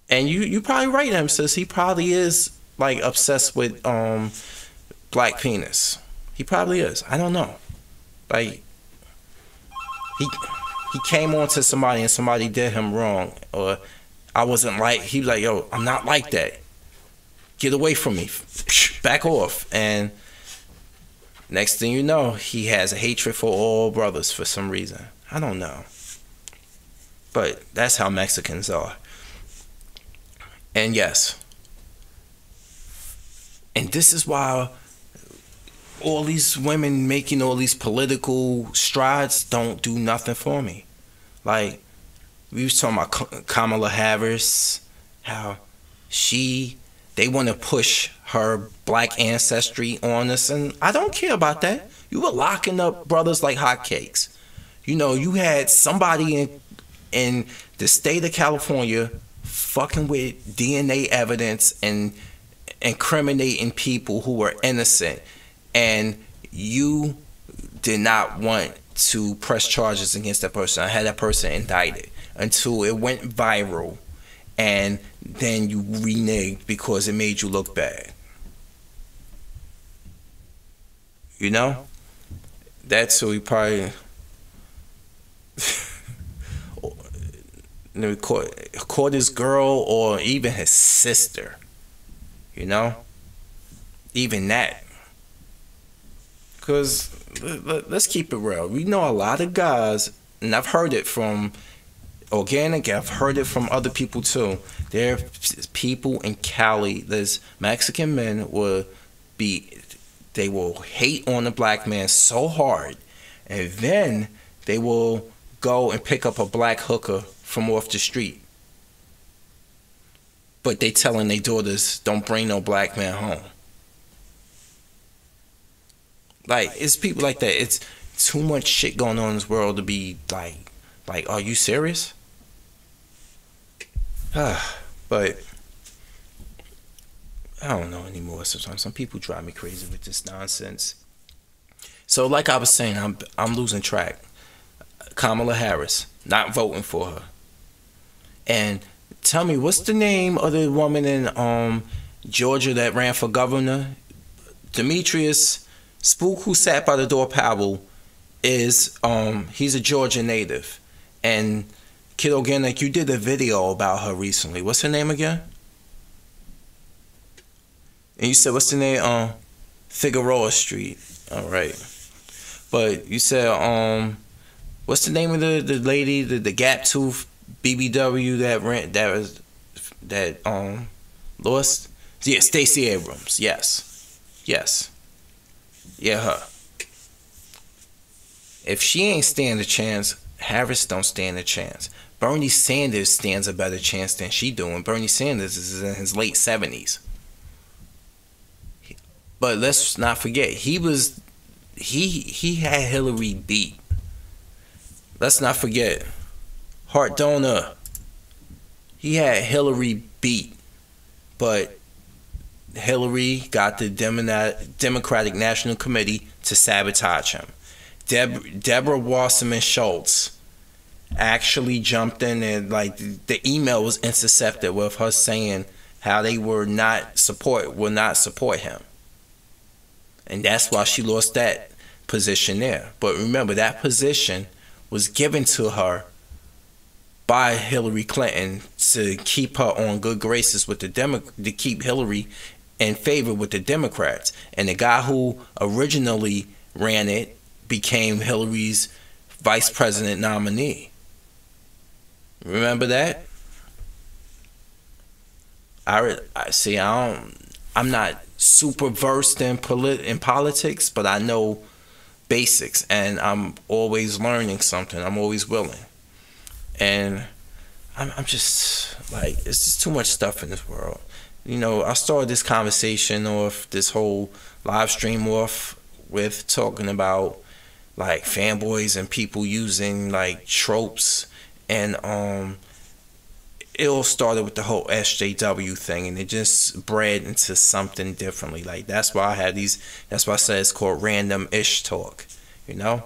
And you probably right, him, sis. He probably is like obsessed with black penis. He probably is. I don't know. Like he came on to somebody and somebody did him wrong, or I wasn't like, he was like, yo, I'm not like that. Get away from me. Back off. And next thing you know, he has a hatred for all brothers for some reason. I don't know. But that's how Mexicans are. And yes. And this is why all these women making all these political strides don't do nothing for me. Like, we was talking about Kamala Harris, how they want to push her black ancestry on us, and I don't care about that. You were locking up brothers like hotcakes. You know, you had somebody in the state of California fucking with DNA evidence and incriminating people who were innocent, and you did not want to press charges against that person. I had that person indicted until it went viral, and then you reneged because it made you look bad. You know? That's who he probably caught his girl, or even his sister. You know? Even that. Because let's keep it real. We know a lot of guys, and I've heard it from Organic, I've heard it from other people too. There are people in Cali, there's Mexican men they will hate on the black man so hard, and then they will go and pick up a black hooker from off the street. But they telling their daughters, don't bring no black man home. Like, it's people like that. It's too much shit going on in this world to be like, are you serious? But I don't know anymore. Sometimes some people drive me crazy with this nonsense. So, like I was saying, I'm losing track. Kamala Harris, not voting for her. And tell me, what's the name of the woman in Georgia that ran for governor? Demetrius Spook, who sat by the door. Powell is he's a Georgia native, and Kid Organic, you did a video about her recently. What's her name again? And you said, what's the name? Figueroa Street. All right. But you said, what's the name of the lady, the gap tooth BBW that lost? Yeah, Stacey Abrams. Yes. Yeah, her. If she ain't stand a chance, Harris don't stand a chance. Bernie Sanders stands a better chance than she doing. Bernie Sanders is in his late 70s. But let's not forget, he had Hillary beat. Let's not forget, heart donor. He had Hillary beat, but Hillary got the Democratic National Committee to sabotage him. Deborah Wasserman Schultz actually jumped in, and like the email was intercepted with her saying how they will not support him. And that's why she lost that position there. But remember, that position was given to her by Hillary Clinton to keep her on good graces with to keep Hillary in favor with the Democrats. And the guy who originally ran it became Hillary's vice president nominee. Remember that? I see. I'm not super versed in politics, but I know basics, and I'm always learning something. I'm always willing, and I'm just like, it's just too much stuff in this world. You know, I started this conversation off, this whole live stream off, with talking about like fanboys and people using like tropes, and it all started with the whole SJW thing, and it just bred into something differently. Like, that's why I had these. That's why I said it's called random ish talk. You know,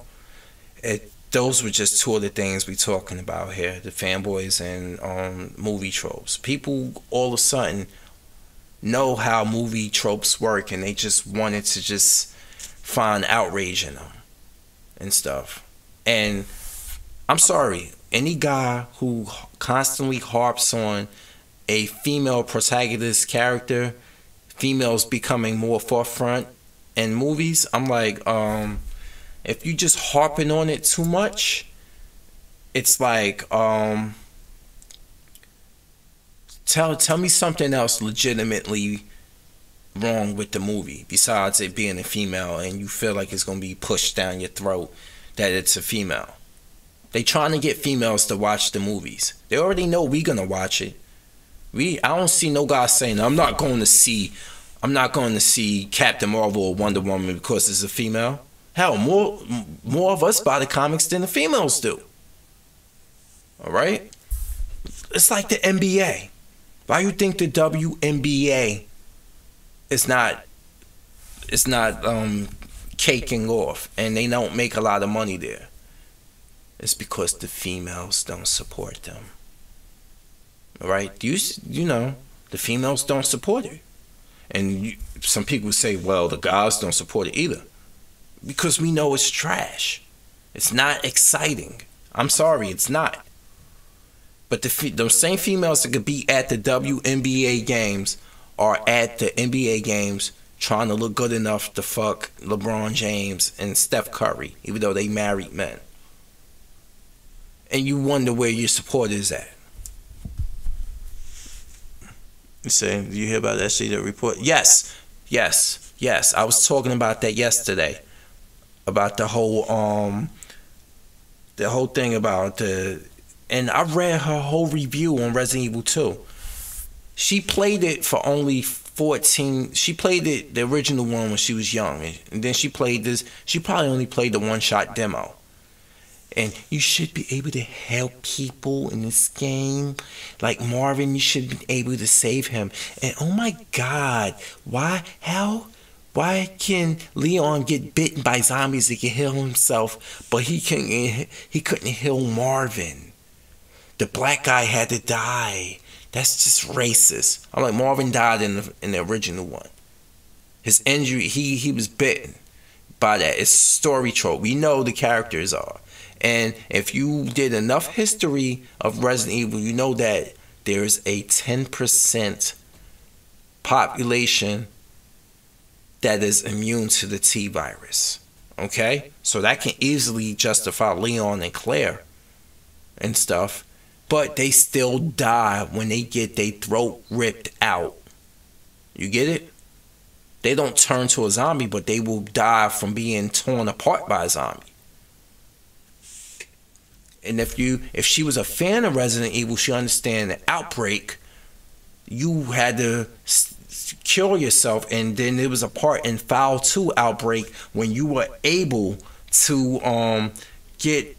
those were just two of the things we talking about here: the fanboys and movie tropes. People all of a sudden know how movie tropes work, and they just wanted to just find outrage in them and stuff. And I'm sorry, any guy who constantly harps on a female protagonist character, females becoming more forefront in movies, I'm like, if you just harping on it too much, it's like, tell me something else legitimately wrong with the movie besides it being a female, and you feel like it's gonna be pushed down your throat that it's a female. They trying to get females to watch the movies. They already know we gonna watch it. I don't see no guy saying I'm not going to see Captain Marvel or Wonder Woman because it's a female. Hell, more of us buy the comics than the females do. All right? It's like the NBA. Why you think the WNBA is not caking off, and they don't make a lot of money there? It's because the females don't support them. All right? You know, the females don't support it. And some people say, well, the guys don't support it either. Because we know it's trash. It's not exciting. I'm sorry, it's not. But those same females that could be at the WNBA games are at the NBA games trying to look good enough to fuck LeBron James and Steph Curry, even though they married men. And you wonder where your support is at. You say, do you hear about that shit report? Yes. I was talking about that yesterday. About the whole thing about and I read her whole review on Resident Evil 2. She played it for only 14. She played it, the original one, when she was young, and then she played this. She probably only played the one-shot demo. And you should be able to help people in this game. Like Marvin, you should be able to save him. And oh my God, why can Leon get bitten by zombies that can heal himself, but he couldn't heal Marvin? The black guy had to die. That's just racist. I'm like, Marvin died in the original one. His injury, he was bitten by that. It's a story trope. We know the characters are. And if you did enough history of Resident Evil, you know that there's a 10% population that is immune to the T virus. Okay? So that can easily justify Leon and Claire and stuff. But they still die when they get their throat ripped out. You get it? They don't turn to a zombie, but they will die from being torn apart by a zombie. And if she was a fan of Resident Evil, she understand the Outbreak. You had to kill yourself, and then there was a part in Foul 2 Outbreak when you were able to get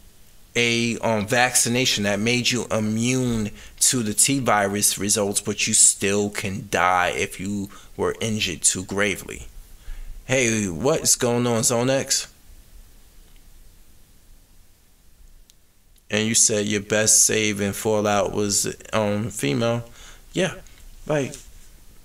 a vaccination that made you immune to the T virus results, but you still can die if you were injured too gravely. Hey, what is going on, Zone X? And you said your best save in Fallout was female. Yeah, like,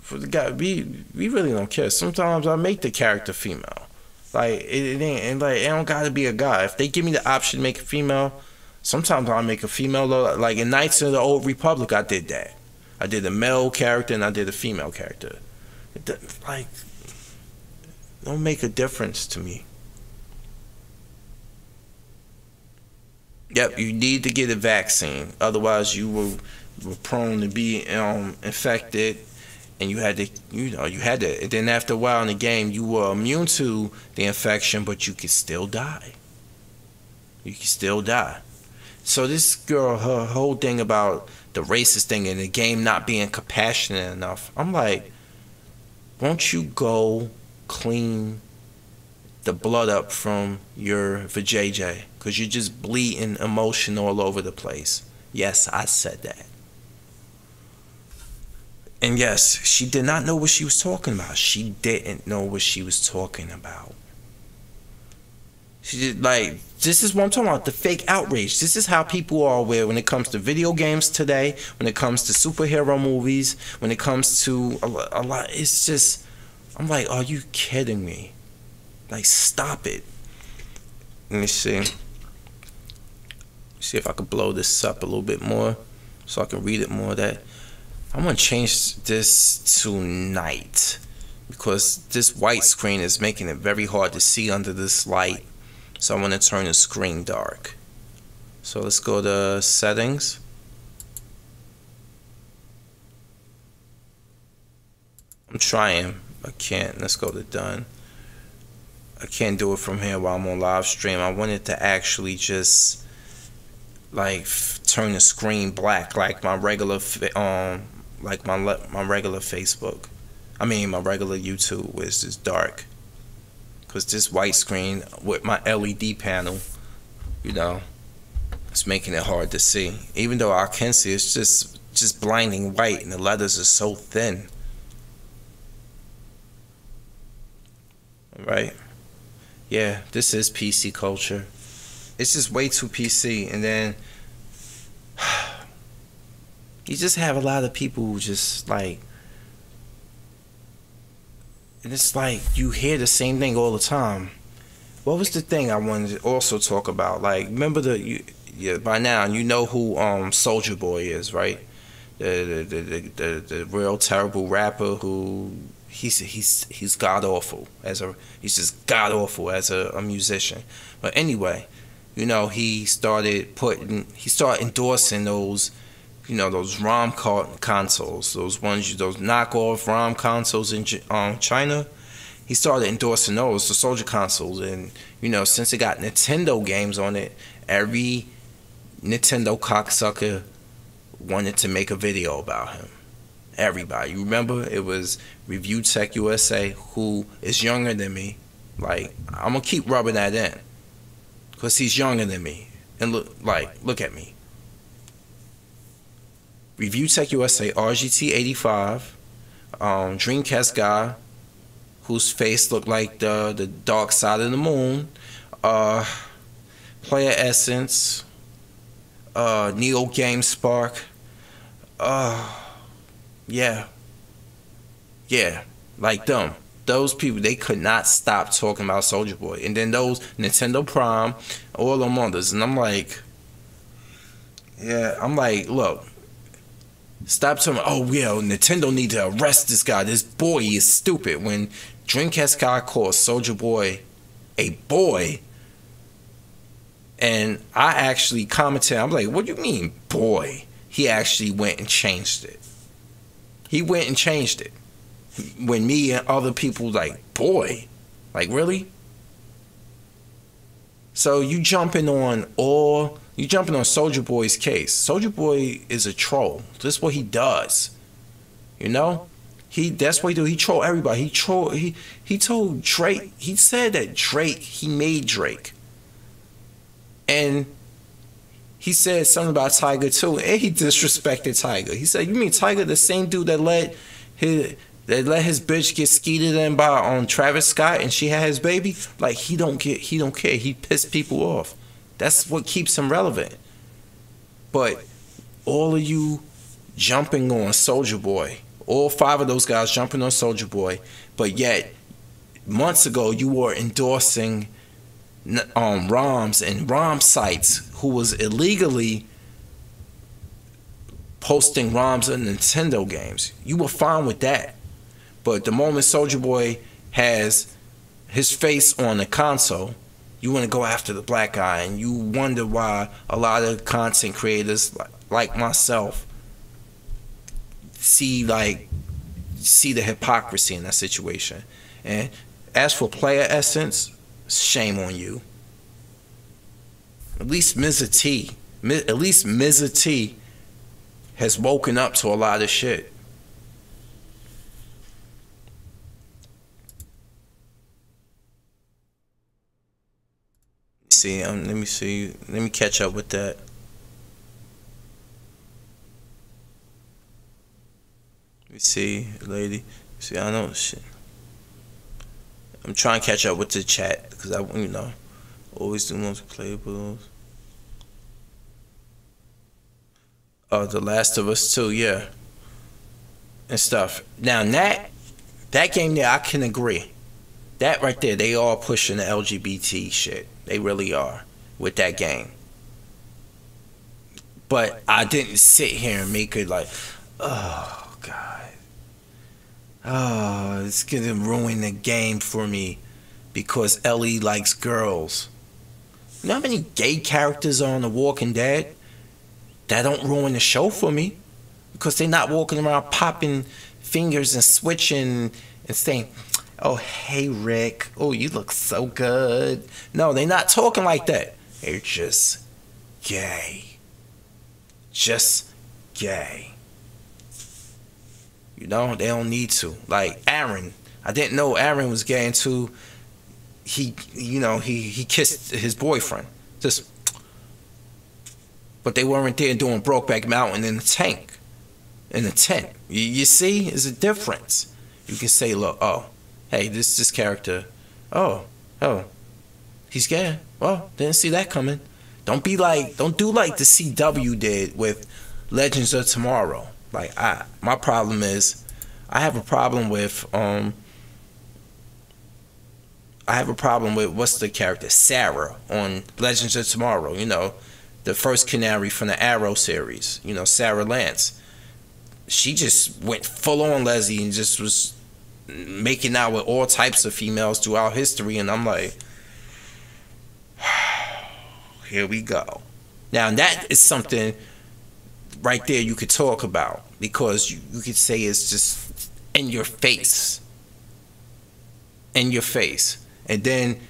for the guy, we really don't care. Sometimes I make the character female. Like, it ain't, and like, it don't gotta be a guy. If they give me the option to make a female, sometimes I'll make a female. Like in Knights of the Old Republic, I did that. I did a male character and I did a female character. It like, don't make a difference to me. Yep, you need to get a vaccine. Otherwise, were prone to be infected, and you had to. And then after a while in the game, you were immune to the infection, but you could still die. You could still die. So this girl, her whole thing about the racist thing in the game not being compassionate enough. I'm like, won't you go clean the blood up from your vajayjay? Because you're just bleeding emotion all over the place. Yes, I said that. And yes, she did not know what she was talking about. She didn't know what she was talking about. She did, like, this is what I'm talking about, the fake outrage. This is how people are when it comes to video games today, when it comes to superhero movies, when it comes to a lot. It's just, I'm like, are you kidding me? Like, stop it. Let me see. See if I can blow this up a little bit more so I can read it more. That I'm gonna change this to night because this white screen is making it very hard to see under this light. So I want to turn the screen dark. So let's go to settings. I'm trying. I can't. Let's go to done. I can't do it from here while I'm on live stream. I wanted to actually just like turn the screen black, like my regular like my regular Facebook. I mean my regular YouTube, where it's just dark. Cause this white screen with my LED panel, it's making it hard to see. Even though I can see, it's just blinding white, and the letters are so thin. Right? Yeah, this is PC culture. It's just way too PC, and then you just have a lot of people who just like. And it's like you hear the same thing all the time. What was the thing I wanted to also talk about? Like, remember by now you know who Soulja Boy is, right? The real terrible rapper who he's god awful he's just god awful as a musician. But anyway, he started endorsing those. Those ROM consoles, those knockoff ROM consoles in China. He started endorsing those, the Soldier consoles, and since it got Nintendo games on it, every Nintendo cocksucker wanted to make a video about him. Everybody, you remember? It was Review Tech USA, who is younger than me. Like, I'm gonna keep rubbing that in, cause he's younger than me, and look at me. Review Tech USA, RGT85, Dreamcast guy, whose face looked like the dark side of the moon, Player Essence, Neo Game Spark, yeah, like them. Those people, they could not stop talking about Soulja Boy. And then those Nintendo Prime, all them others, and I'm like, look. Stop telling me, oh yeah, Nintendo need to arrest this guy. This boy is stupid. When Dreamcast guy called Soulja Boy a boy, and I actually commented, I'm like, what do you mean boy? He actually went and changed it. He went and changed it. When me and other people like, boy, like really? So you jumping on Soulja Boy's case. Soulja Boy is a troll. This is what he does. That's what he do. He troll everybody. He told Drake, he said that he made Drake. And he said something about Tiger too, and he disrespected Tiger. He said, you mean Tiger, the same dude that let his bitch get skeeted in by Travis Scott and she had his baby? Like, he don't care. He pissed people off. That's what keeps him relevant. But all of you jumping on Soulja Boy, all 5 of those guys jumping on Soulja Boy, but yet months ago you were endorsing ROMs and ROM sites who was illegally posting ROMs of Nintendo games. You were fine with that. But the moment Soulja Boy has his face on the console, You want to go after the black guy, and you wonder why a lot of content creators like myself see the hypocrisy in that situation. And as for player essence, shame on you. At least Mr. T has woken up to a lot of shit. See, let me see. Let me catch up with that. Let me see, lady. See, I know shit. I'm trying to catch up with the chat because I, always do multiplayer builds. Oh, The Last of Us 2, yeah, and stuff. Now that game there, I can agree. That right there, they all pushing the LGBT shit. They really are with that game. But I didn't sit here and make it like, oh God, oh, it's gonna ruin the game for me because Ellie likes girls. You know how many gay characters are on The Walking Dead? That don't ruin the show for me because they're not walking around popping fingers and switching and saying, oh, hey, Rick. Oh, you look so good. No, they're not talking like that. They're just gay. Just gay. You know, they don't need to. Like Aaron. I didn't know Aaron was gay until he kissed his boyfriend. Just, but they weren't there doing Brokeback Mountain in the tank. In the tent. You see? There's a difference. You can say, look, oh, hey, this character, oh, he's gay. Well, didn't see that coming. Don't do like the CW did with Legends of Tomorrow. Like my problem is, I have a problem with what's the character, Sarah on Legends of Tomorrow. You know, the first Canary from the Arrow series. You know, Sarah Lance. She just went full on Leslie and just was making out with all types of females throughout history, and I'm like, here we go. Now that is something right there you could talk about, because you could say it's just in your face. In your face. And then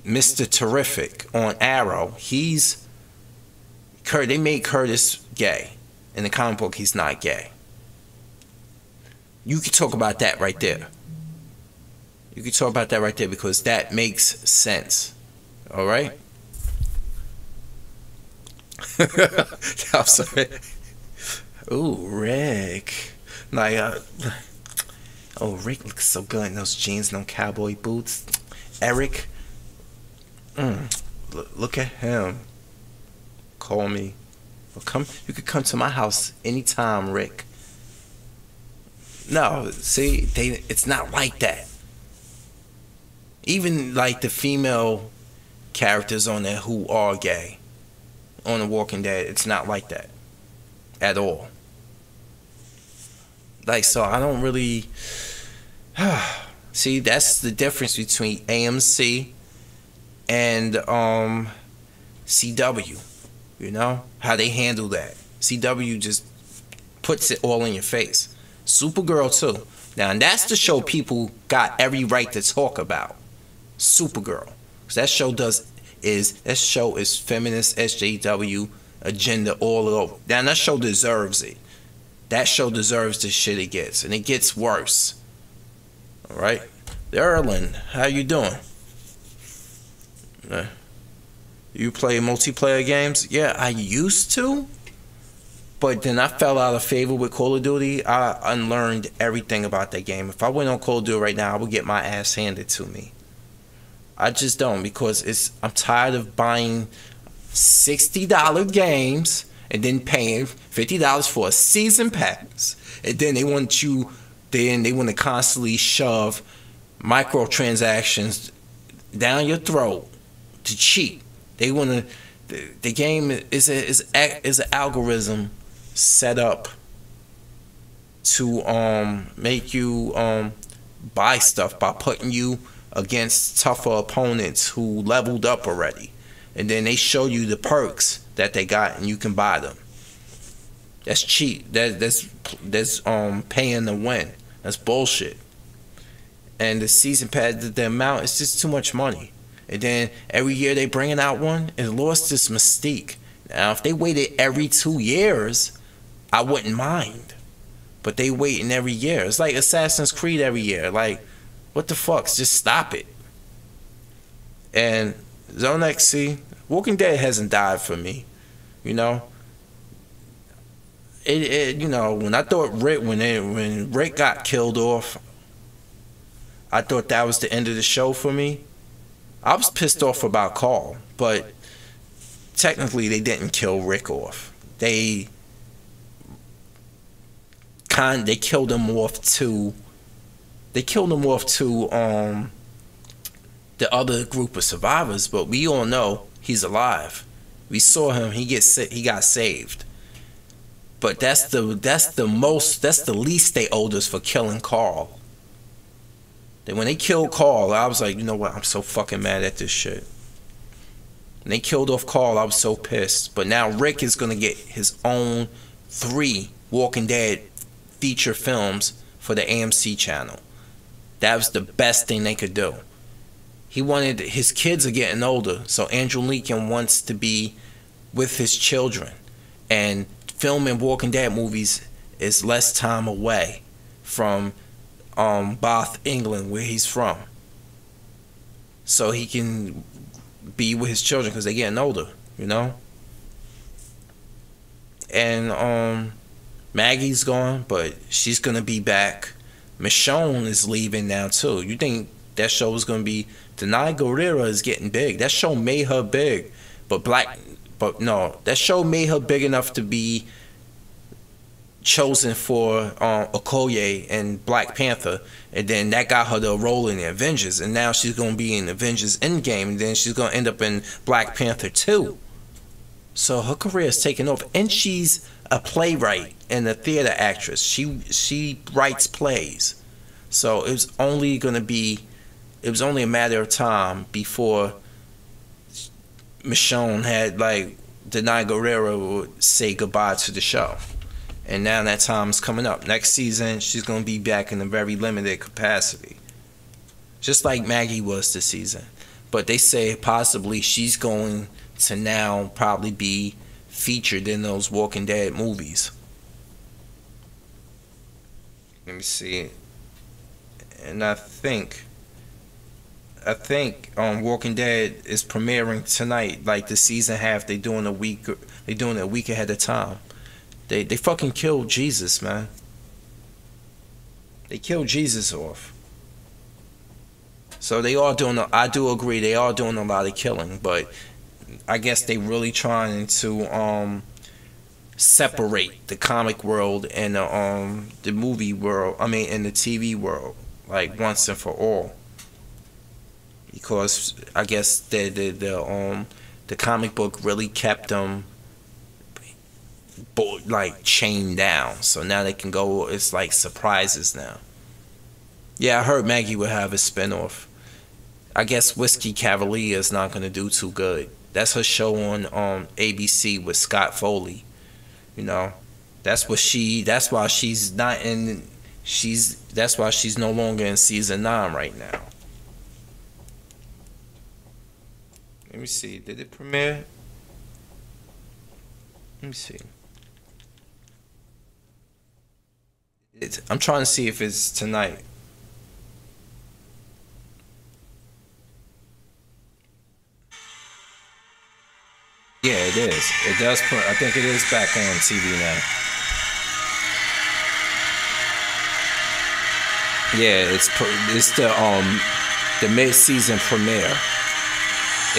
Mr. Terrific on Arrow, they made Curtis gay. In the comic book, he's not gay. You could talk about that right there. You could talk about that right there because that makes sense. All right? I'm sorry. Ooh, Rick. Like, oh, Rick looks so good in those jeans and those cowboy boots. Eric. Look at him. Call me. Well, you could come to my house anytime, Rick. No, see, it's not like that. Even like the female characters on there who are gay on The Walking Dead, it's not like that at all. Like, so I don't really see, that's the difference between AMC and CW. You know how they handle that. CW just puts it all in your face. Supergirl too. Now, and that's the show people got every right to talk about. Supergirl, because that show is feminist SJW agenda all over. Now that show deserves it. That show deserves the shit it gets, and it gets worse. All right, Erlen, how you doing? You play multiplayer games? Yeah, I used to. But then I fell out of favor with Call of Duty. I unlearned everything about that game. If I went on Call of Duty right now, I would get my ass handed to me. I just don't, because I'm tired of buying $60 games and then paying $50 for a season pass. And then they want to constantly shove microtransactions down your throat to cheat. They want to. The game is an algorithm set up to make you buy stuff by putting you against tougher opponents who leveled up already. And then they show you the perks that they got and you can buy them. That's cheap. That's paying to win. That's bullshit. And the season pass, the amount, it's just too much money. And then every year they bringing out one, it lost its mystique. Now if they waited every 2 years, I wouldn't mind. But they waiting every year. It's like Assassin's Creed every year. Like, what the fuck? Just stop it. And Zone XC, Walking Dead hasn't died for me. You know? You know, when I thought when Rick got killed off, I thought that was the end of the show for me. I was pissed off about Carl, but technically they didn't kill Rick off. They killed him off to the other group of survivors, but we all know he's alive. We saw him, he got saved. But that's the least they owed us for killing Carl. Then when they killed Carl, I was like, you know what, I'm so fucking mad at this shit. When they killed off Carl, I was so pissed. But now Rick is gonna get his own 3 Walking Dead feature films for the AMC channel. That was the best thing they could do. His kids are getting older, so Andrew Lincoln wants to be with his children. And filming Walking Dead movies is less time away from Bath, England, where he's from. So he can be with his children because they're getting older, you know? And Maggie's gone, but she's going to be back. Michonne is leaving now, too. You think that show was going to be... Denai Guerrera is getting big. That show made her big. But no, that show made her big enough to be chosen for Okoye and Black Panther, and then that got her the role in the Avengers, and now she's going to be in Avengers Endgame, and then she's going to end up in Black Panther 2. So her career is taking off, and she's a playwright and a theater actress. She writes plays. So it was only a matter of time before Michonne had, like, Denai Guerrera would say goodbye to the show. And now that time's coming up. Next season, she's going to be back in a very limited capacity. Just like Maggie was this season. But they say possibly she's going to now probably be featured in those Walking Dead movies. Let me see. And I think Walking Dead is premiering tonight. Like the season half, they doing it a week ahead of time. They fucking killed Jesus, man. They killed Jesus off. So they are doing. I do agree, they are doing a lot of killing, but I guess they really trying to separate the comic world and the movie world. I mean, and the TV world, like once and for all. Because I guess the comic book really kept them like chained down, so now they can go. It's like surprises now. Yeah, I heard Maggie would have a spinoff. I guess Whiskey Cavalier is not gonna do too good. That's her show on ABC with Scott Foley. You know, that's why she's not in. That's why she's no longer in season 9 right now. Let me see. Did it premiere? Let me see. I'm trying to see if it's tonight. Yeah, it is. It does. I think it is back on TV now. Yeah, it's the mid-season premiere.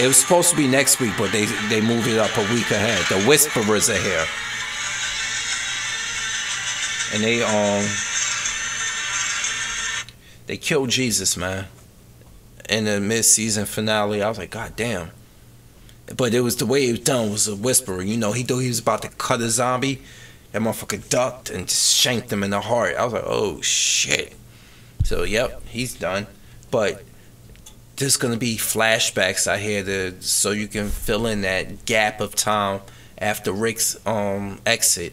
It was supposed to be next week, but they moved it up a week ahead. The Whisperers are here, and they killed Jesus, man. In the mid-season finale, I was like, God damn. But it was the way it was done was a whisperer. You know, he thought he was about to cut a zombie. That motherfucker ducked and just shanked him in the heart. I was like, oh shit. So yep, he's done. But there's gonna be flashbacks out here so you can fill in that gap of time after Rick's exit,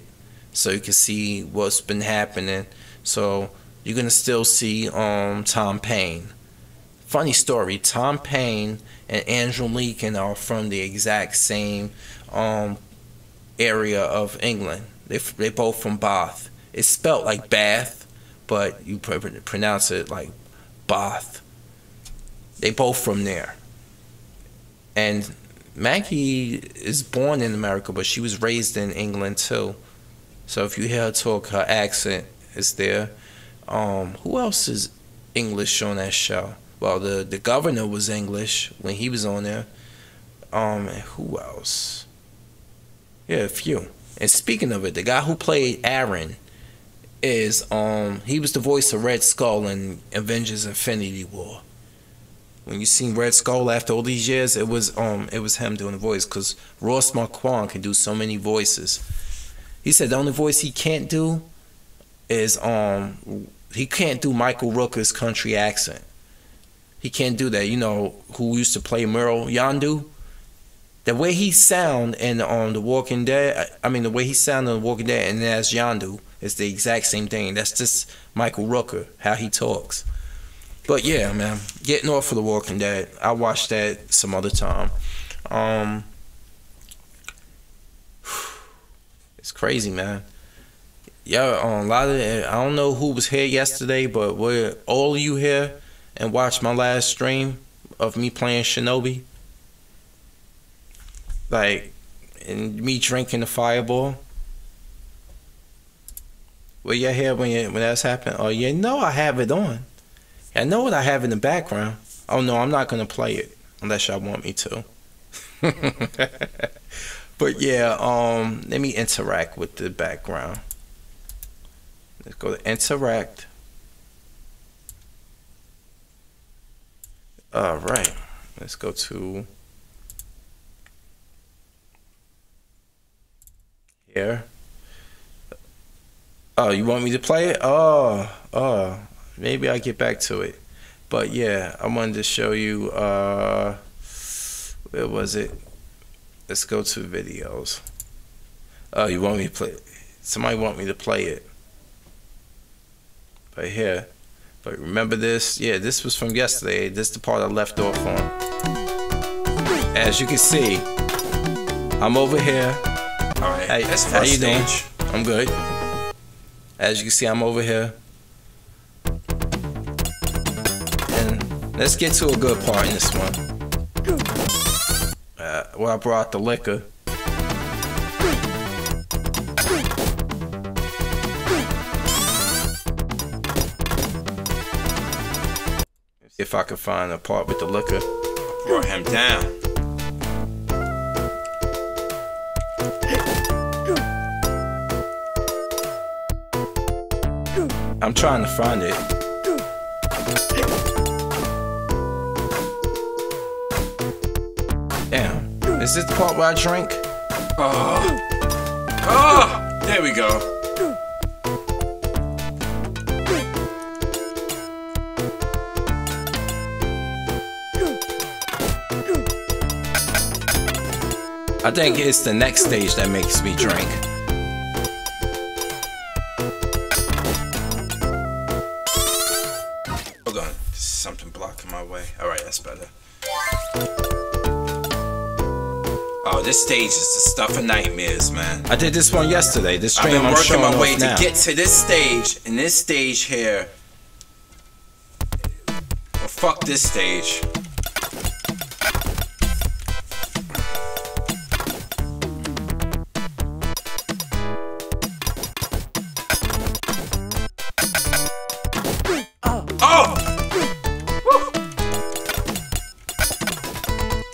so you can see what's been happening. So you're gonna still see Tom Paine. Funny story, Tom Paine and Andrew Lincoln are from the exact same area of England. They both from Bath. It's spelt like Bath, but you pronounce it like Bath. They both from there. And Maggie is born in America, but she was raised in England too. So if you hear her talk, her accent is there. Who else is English on that show? Well, the governor was English when he was on there. And who else? Yeah, a few. And speaking of it, the guy who played Aaron is he was the voice of Red Skull in Avengers Infinity War. When you seen Red Skull after all these years, it was him doing the voice, because Ross Marquand can do so many voices. He said the only voice he can't do is he can't do Michael Rooker's country accent. He can't do that. You know who used to play Merle Yondu? The way he sound in The Walking Dead, the way he sounded in The Walking Dead and as Yondu is the exact same thing. That's just Michael Rooker, how he talks. But yeah, man, getting off of The Walking Dead, I'll watch that some other time. It's crazy, man. Yeah, a lot of I don't know who was here yesterday, but were all of you here and watched my last stream of me playing Shinobi? Like, and me drinking the Fireball? Were you here when that's happened? Oh, you know I have it on. I know what I have in the background. Oh no, I'm not gonna play it unless y'all want me to. But yeah, let me interact with the background. Let's go to interact. All right, let's go to here. Oh, you want me to play it? Oh. Maybe I'll get back to it. But yeah, I wanted to show you, where was it? Let's go to videos. Oh, you want me to play it? Somebody want me to play it. Right here. But remember this? Yeah, this was from yesterday. This is the part I left off on. As you can see, I'm over here. Alright, how you doing? I'm good. As you can see, I'm over here. Let's get to a good part in this one. Where I brought the liquor. See if I can find a part with the liquor. Brought him down. I'm trying to find it. Damn. Is this the part where I drink? Oh, there we go. I think it's the next stage that makes me drink. Hold on, there's something blocking my way. Alright, that's better. Oh, this stage is the stuff of nightmares, man. I did this one yesterday. This stream I've been working my way to get to this stage, and this stage here. Well, fuck this stage.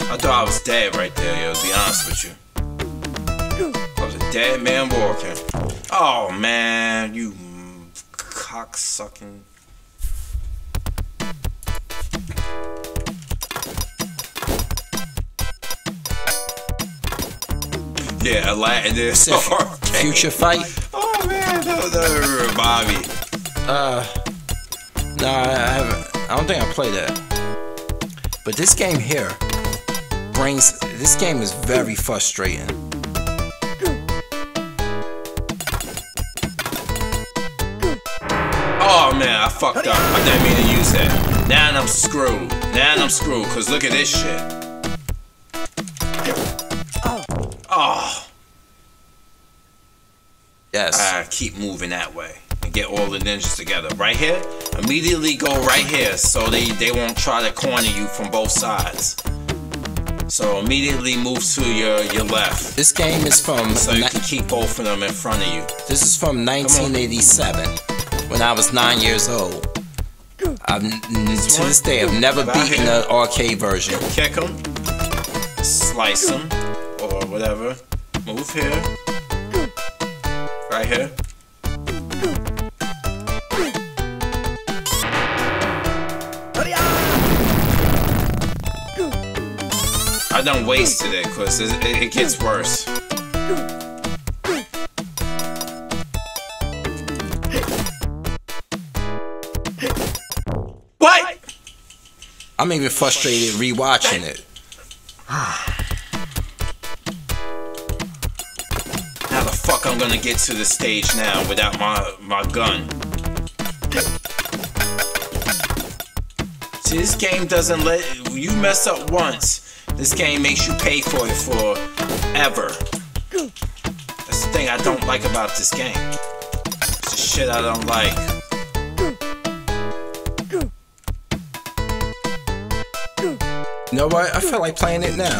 I thought I was dead right there, yo, to be honest with you. I was a dead man walking. Oh, man, you cocksucking. Yeah, Aladdin is future fight. Oh, man, that remind me. No, I haven't. I don't think I played that. But this game here this game is very frustrating. Oh man, I fucked up. I didn't mean to use that. Now I'm screwed. Cause look at this shit. Oh. Yes. I keep moving that way and get all the ninjas together. Right here, immediately go right here so they won't try to corner you from both sides. So immediately move to your left. This game is from... So you can keep both of them in front of you. This is from 1987, when I was 9 years old. To this day, I've never beaten an arcade version. Kick them, slice them, or whatever. Move here. Right here. I done wasted it because it gets worse. What? I'm even frustrated rewatching it. How the fuck I'm gonna get to the stage now without my gun? See, this game doesn't let you mess up once. This game makes you pay for it forever. That's the thing I don't like about this game. It's the shit I don't like. You know what? I feel like playing it now.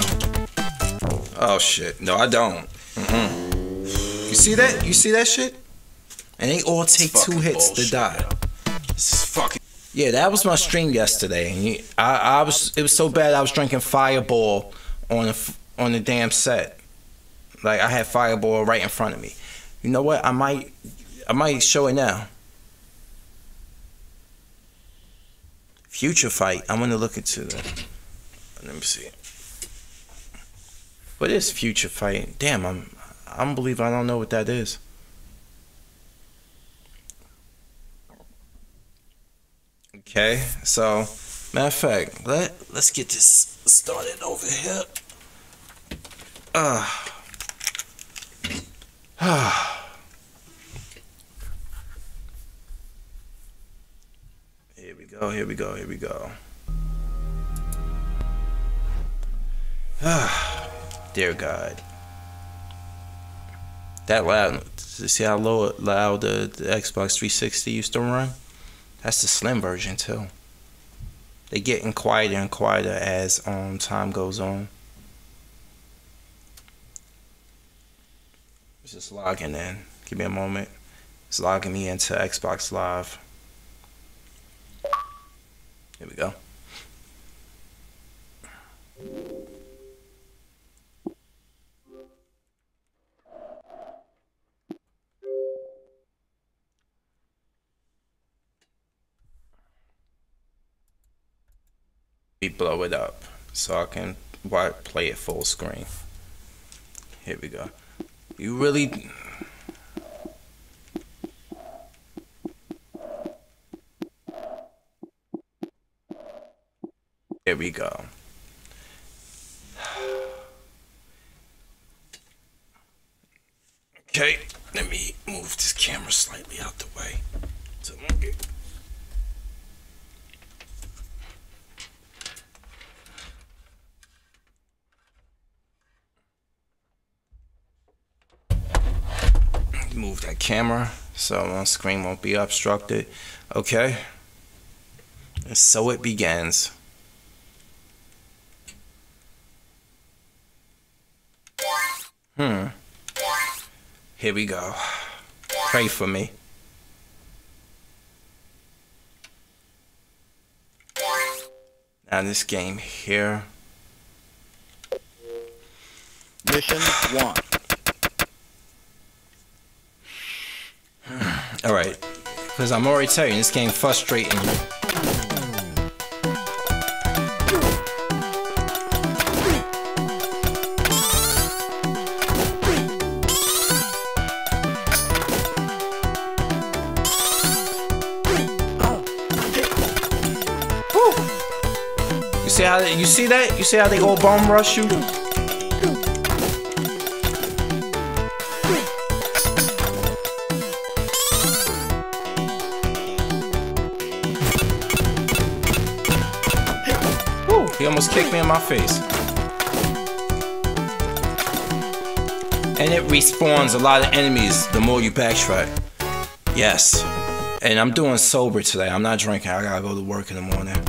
Oh shit. No, I don't. You see that? You see that shit? And they all take 2 hits to die. This is fucking... Yeah, that was my stream yesterday. And it was so bad I was drinking Fireball on the damn set. Like I had Fireball right in front of me. You know what? I might show it now. Future Fight. I'm gonna look into that. Let me see. What is Future Fight? Damn, I don't believe I don't know what that is. Okay, so matter of fact, let's get this started over here. Here we go. Dear God. That loud. See how loud the Xbox 360 used to run? That's the slim version too. They getting quieter and quieter as time goes on. It's just logging in. Give me a moment. It's logging me into Xbox Live. Here we go. Blow it up so I can play it full screen. Here we go. You really... Here we go. Okay, let me move this camera slightly out the way. So I'm gonna get... Move that camera so my screen won't be obstructed. Okay, and so it begins. Here we go. Pray for me. Now this game here.
Mission 1.
Alright, because I'm already telling you, this game frustrating you. You see how you see that? You see how they go bum rush you? Woo, he almost kicked me in my face. And it respawns a lot of enemies the more you backtrack. Yes. And I'm doing sober today. I'm not drinking. I gotta go to work in the morning.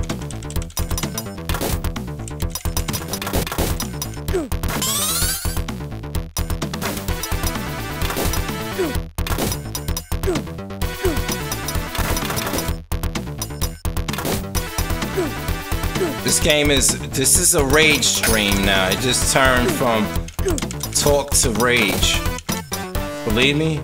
This is a rage stream now. It just turned from talk to rage. Believe me?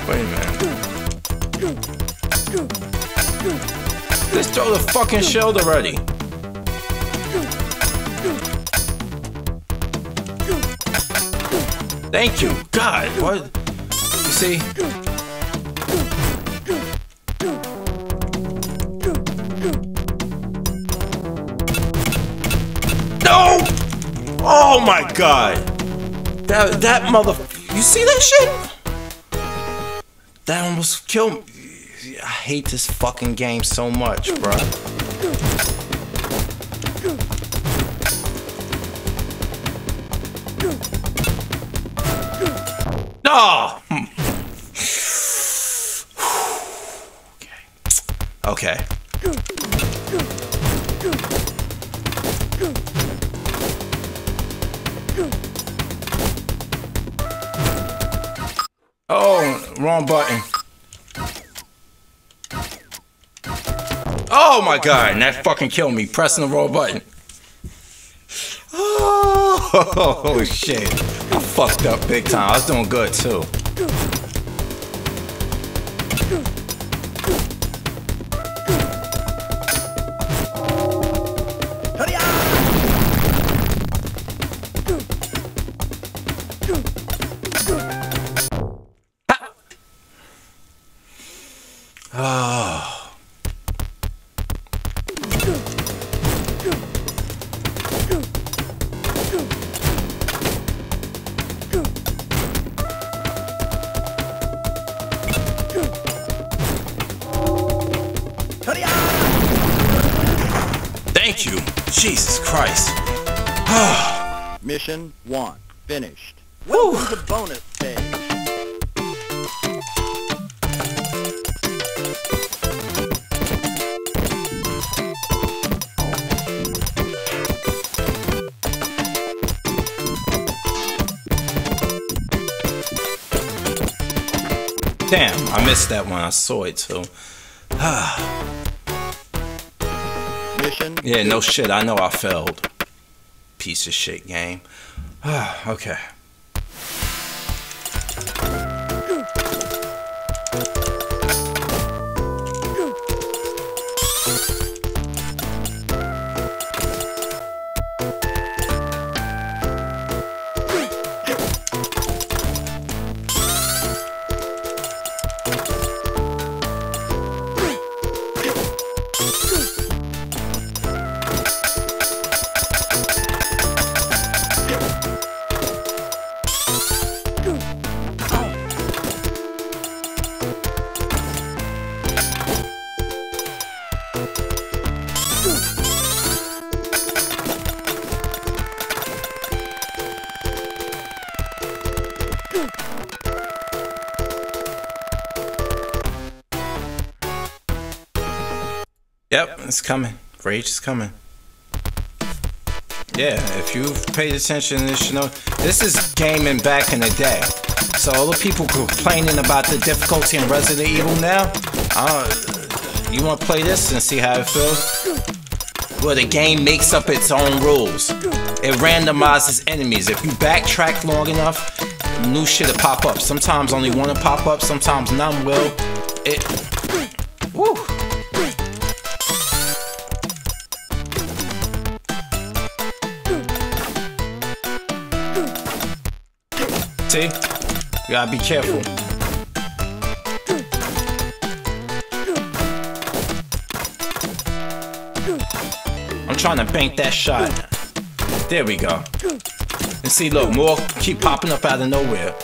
Wait a minute. Just throw the fucking shield already. Thank you. God, what? You see? No! Oh my God! That mother... You see that shit? That almost killed me. I hate this fucking game so much, bro. No! Okay. Oh, wrong button. Oh my God, and that fucking killed me, pressing the wrong button. Oh shit. I fucked up big time. I was doing good too. Oh. Thank you. Jesus Christ.
Mission 1 finished.
Woo.
Welcome to bonus stage.
Damn, I missed that one. I saw it too.
Mission.
Yeah, no shit. I know I failed. Piece of shit game. Okay. Yep, it's coming. Rage is coming. Yeah, if you've paid attention, you should know. This is gaming back in the day. So all the people complaining about the difficulty in Resident Evil now, you want to play this and see how it feels? Where the game makes up its own rules. It randomizes enemies. If you backtrack long enough, new shit will pop up. Sometimes only one will pop up, sometimes none will. Woo. See? You gotta be careful. I'm trying to bank that shot. There we go. And see, look, more keep popping up out of nowhere.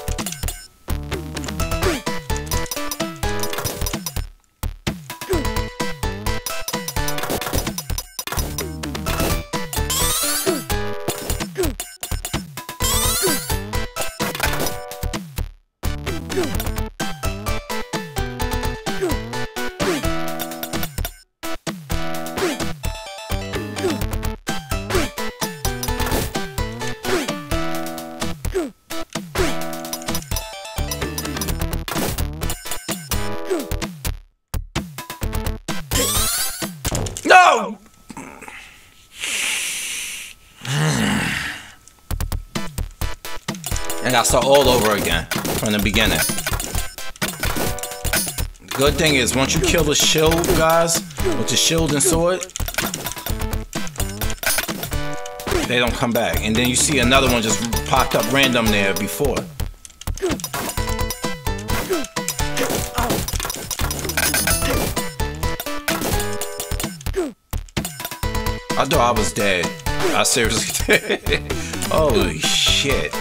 No! And I start all over again from the beginning. The good thing is once you kill the shield guys with the shield and sword, they don't come back. And then you see another one just popped up random there before. I thought I was dead. I seriously did. Holy shit.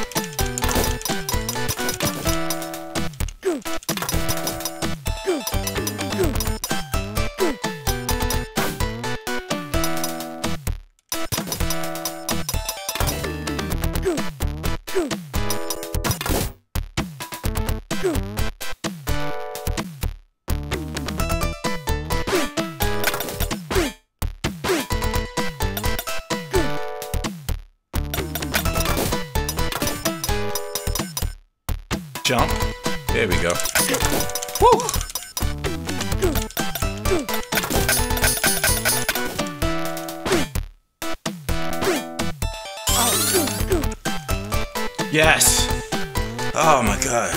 Jump. There we go. Woo! Yes! Oh my god.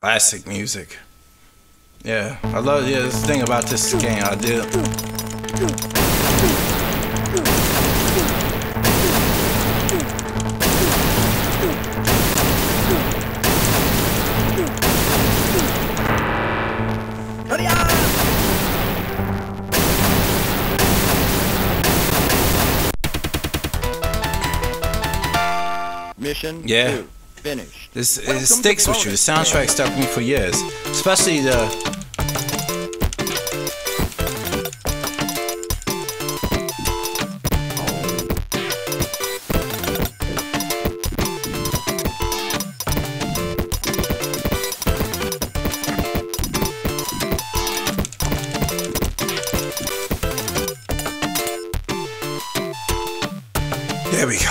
Classic music. Yeah, I love this thing about this game. I did.
Mission
Yeah.
2 finished.
This it sticks with you. The soundtrack stuck with me for years, especially the. There we go.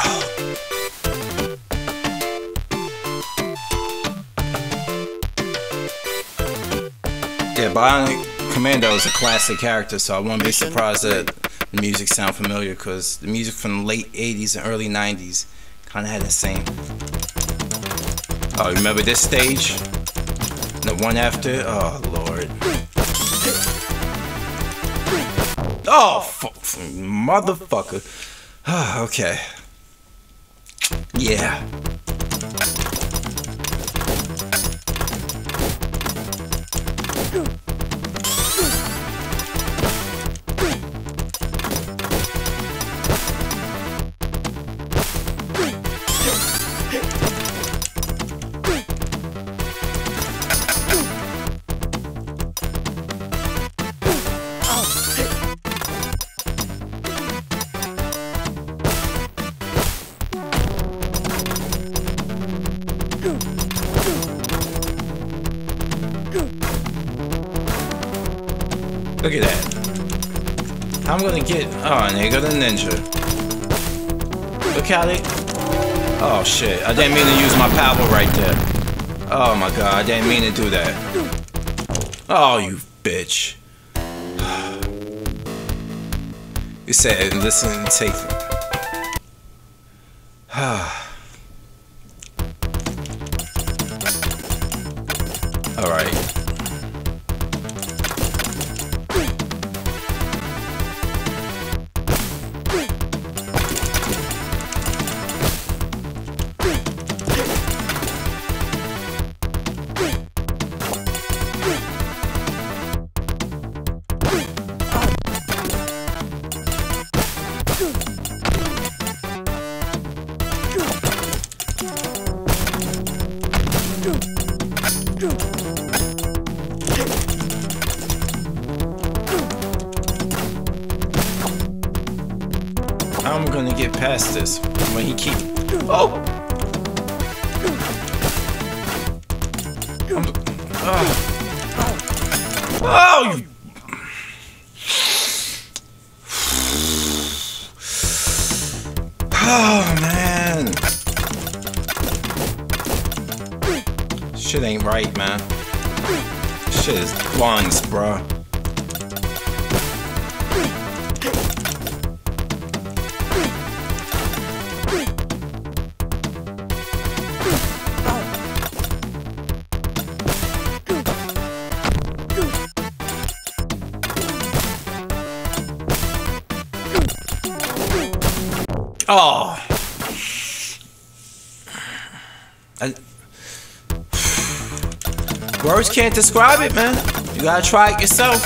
Yeah, Bionic Commando is a classic character, so I wouldn't be surprised that the music sound familiar, because the music from the late 80s and early 90s kind of had the same. Oh, remember this stage? The one after? Oh, Lord. Oh, motherfucker. Okay. Yeah. Look at that. I'm gonna get. Oh, and there go the ninja. Look how they. Oh shit! I didn't mean to use my power right there. Oh my god! I didn't mean to do that. Oh, you bitch! You said listen and take. All right. I'm gonna get past this when he keep. Oh! Oh! You. Oh man! Shit ain't right, man. Shit is blunts, bruh. Oh, words can't describe it, man. You gotta try it yourself.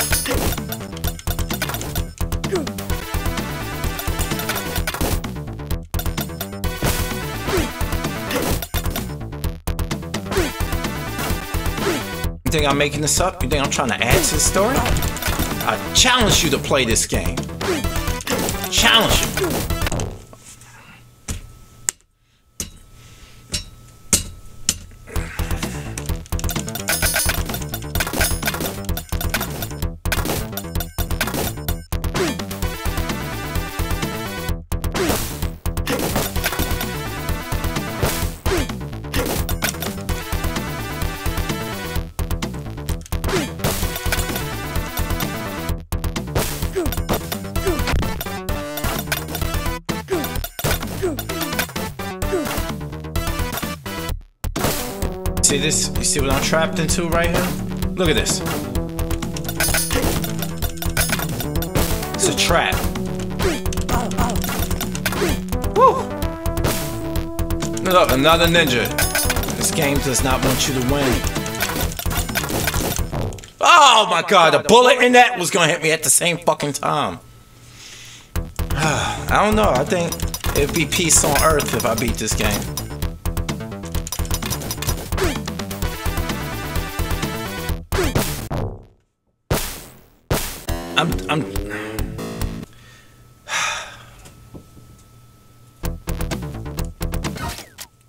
You think I'm making this up? You think I'm trying to add to the story? I challenge you to play this game. Challenge you. See this? You see what I'm trapped into right here? Look at this. It's a trap. Woo! Look, another ninja. This game does not want you to win. Oh my god, the bullet in that was gonna hit me at the same fucking time. I don't know, I think it'd be peace on earth if I beat this game.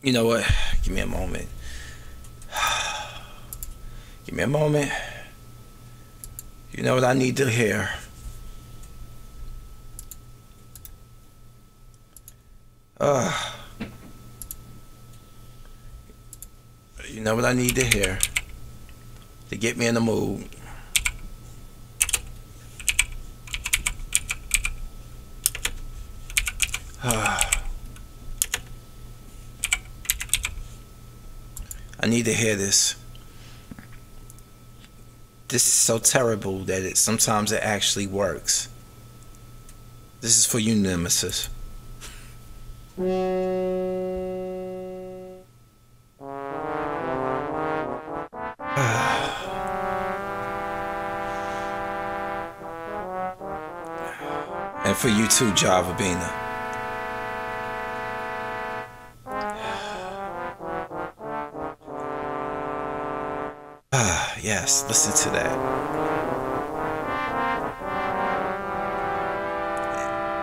You know what? Give me a moment. Give me a moment. You know what I need to hear? You know what I need to hear to get me in the mood? I need to hear this. This is so terrible that sometimes it actually works. This is for you, Nemesis. And for you too, Java Bina. Ah, yes, listen to that.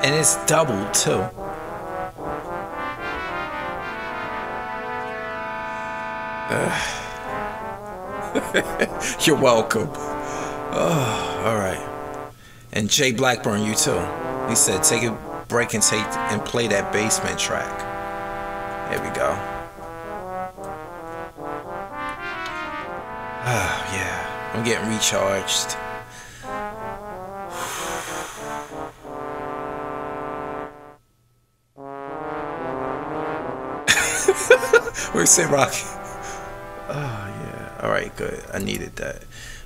And it's doubled too. You're welcome. Oh, all right. And Jay Blackburn, you too. He said, take a break and play that basement track. There we go. Oh yeah, I'm getting recharged. What do you say, Rocky? Oh yeah. All right, good. I needed that.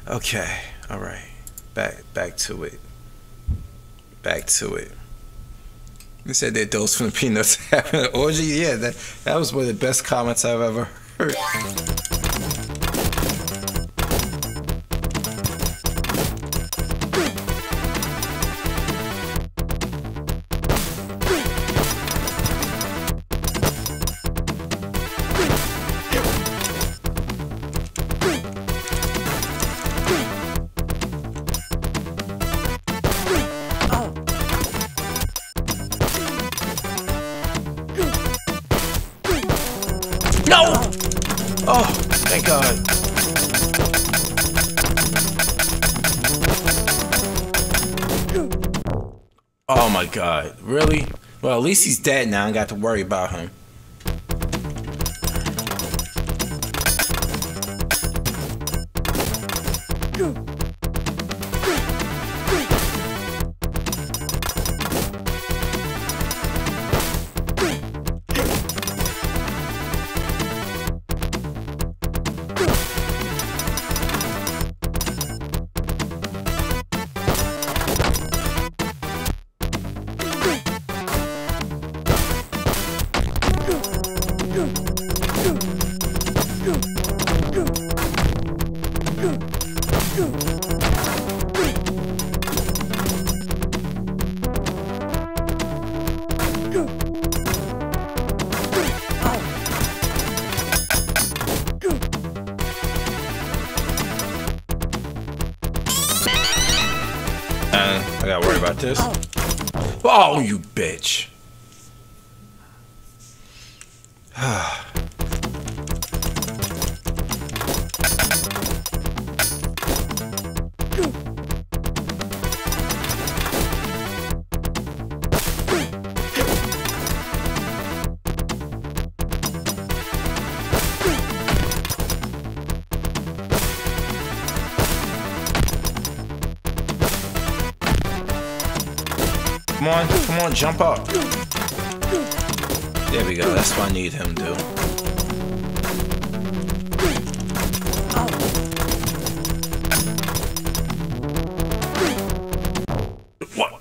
Okay. All right. Back to it. Back to it. They said that those from the Peanuts having an orgy. Yeah, that was one of the best comments I've ever heard. No! Oh, thank God. Oh my God, really? Well, at least he's dead now. I ain't got to worry about him. I gotta worry about this. Oh, you bitch. Come on, jump up. There we go, that's what I need him to do. What?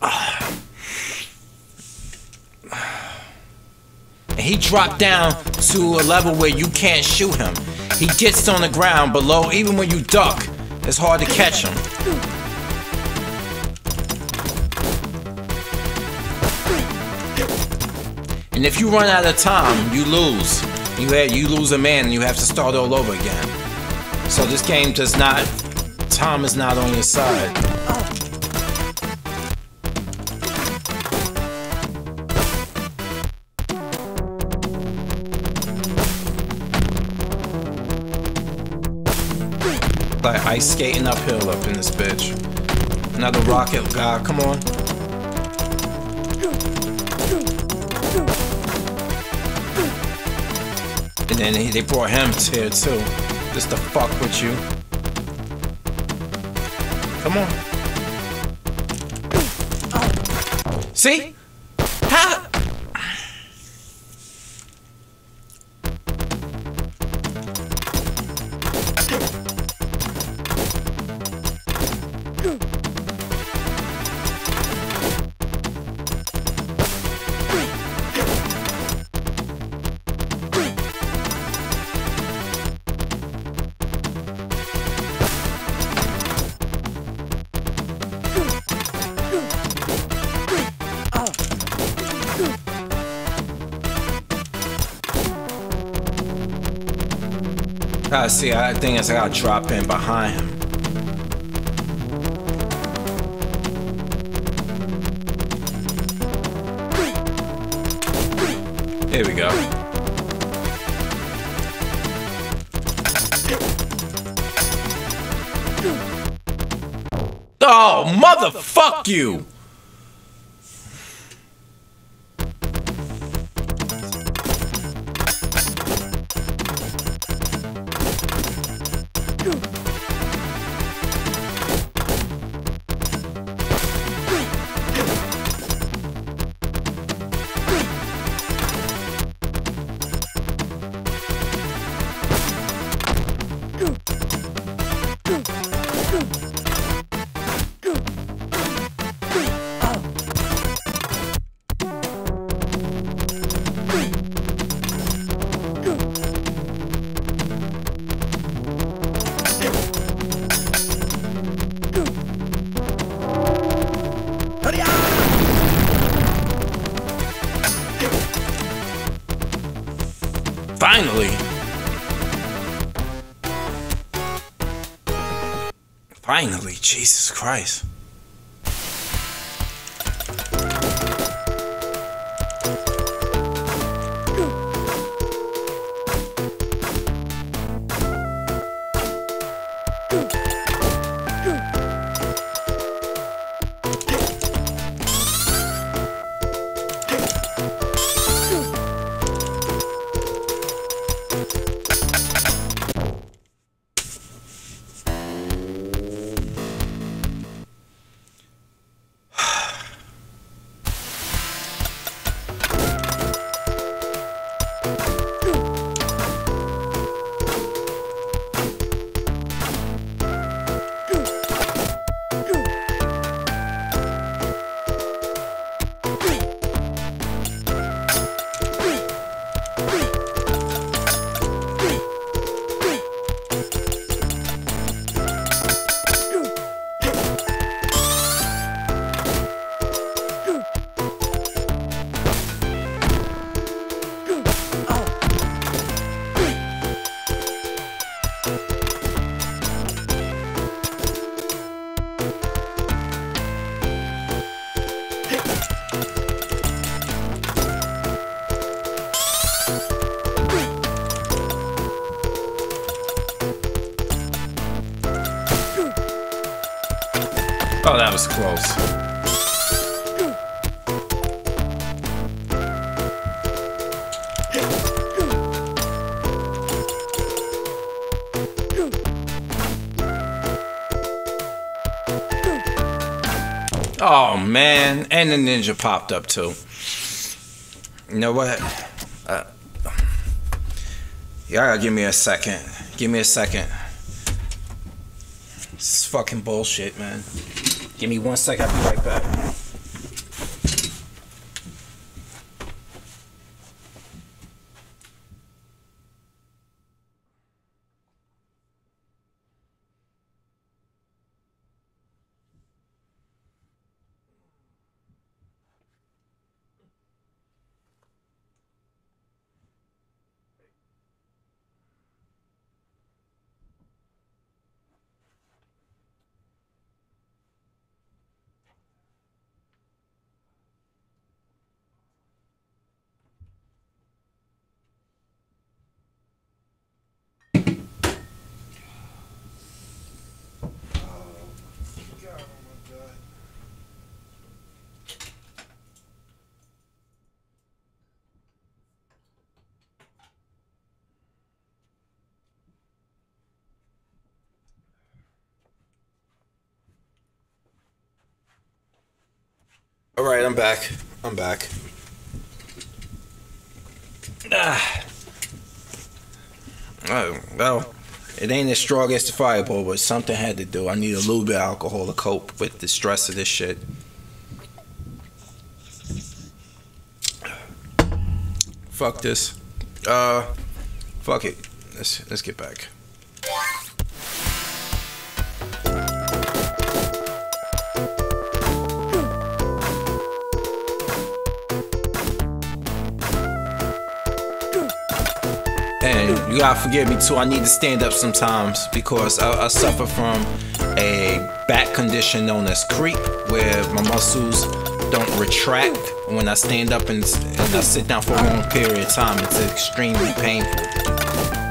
And he dropped down to a level where you can't shoot him. He gets on the ground below, even when you duck, it's hard to catch him. And if you run out of time, you lose. You lose a man and you have to start all over again. So this game does not, time is not on your side. Like ice skating uphill up in this bitch. Another rocket guy, come on. And then they brought him here too, just to fuck with you. Come on. See? How? See, I think I gotta drop in behind him. Here we go. Oh, motherfuck you! Finally! Finally, Jesus Christ. Oh, that was close. Oh man, and the ninja popped up too. You know what? Y'all give me a second. Give me a second. This is fucking bullshit, man. Give me 1 second, I'll be right back. All right, I'm back. I'm back. Oh, well, it ain't as strong as the fireball, but something had to do. I need a little bit of alcohol to cope with the stress of this shit. Fuck this. Fuck it. Let's get back. And You gotta forgive me too. I need to stand up sometimes because I suffer from a back condition known as creep, where my muscles don't retract when I stand up and I sit down for a long period of time. It's extremely painful.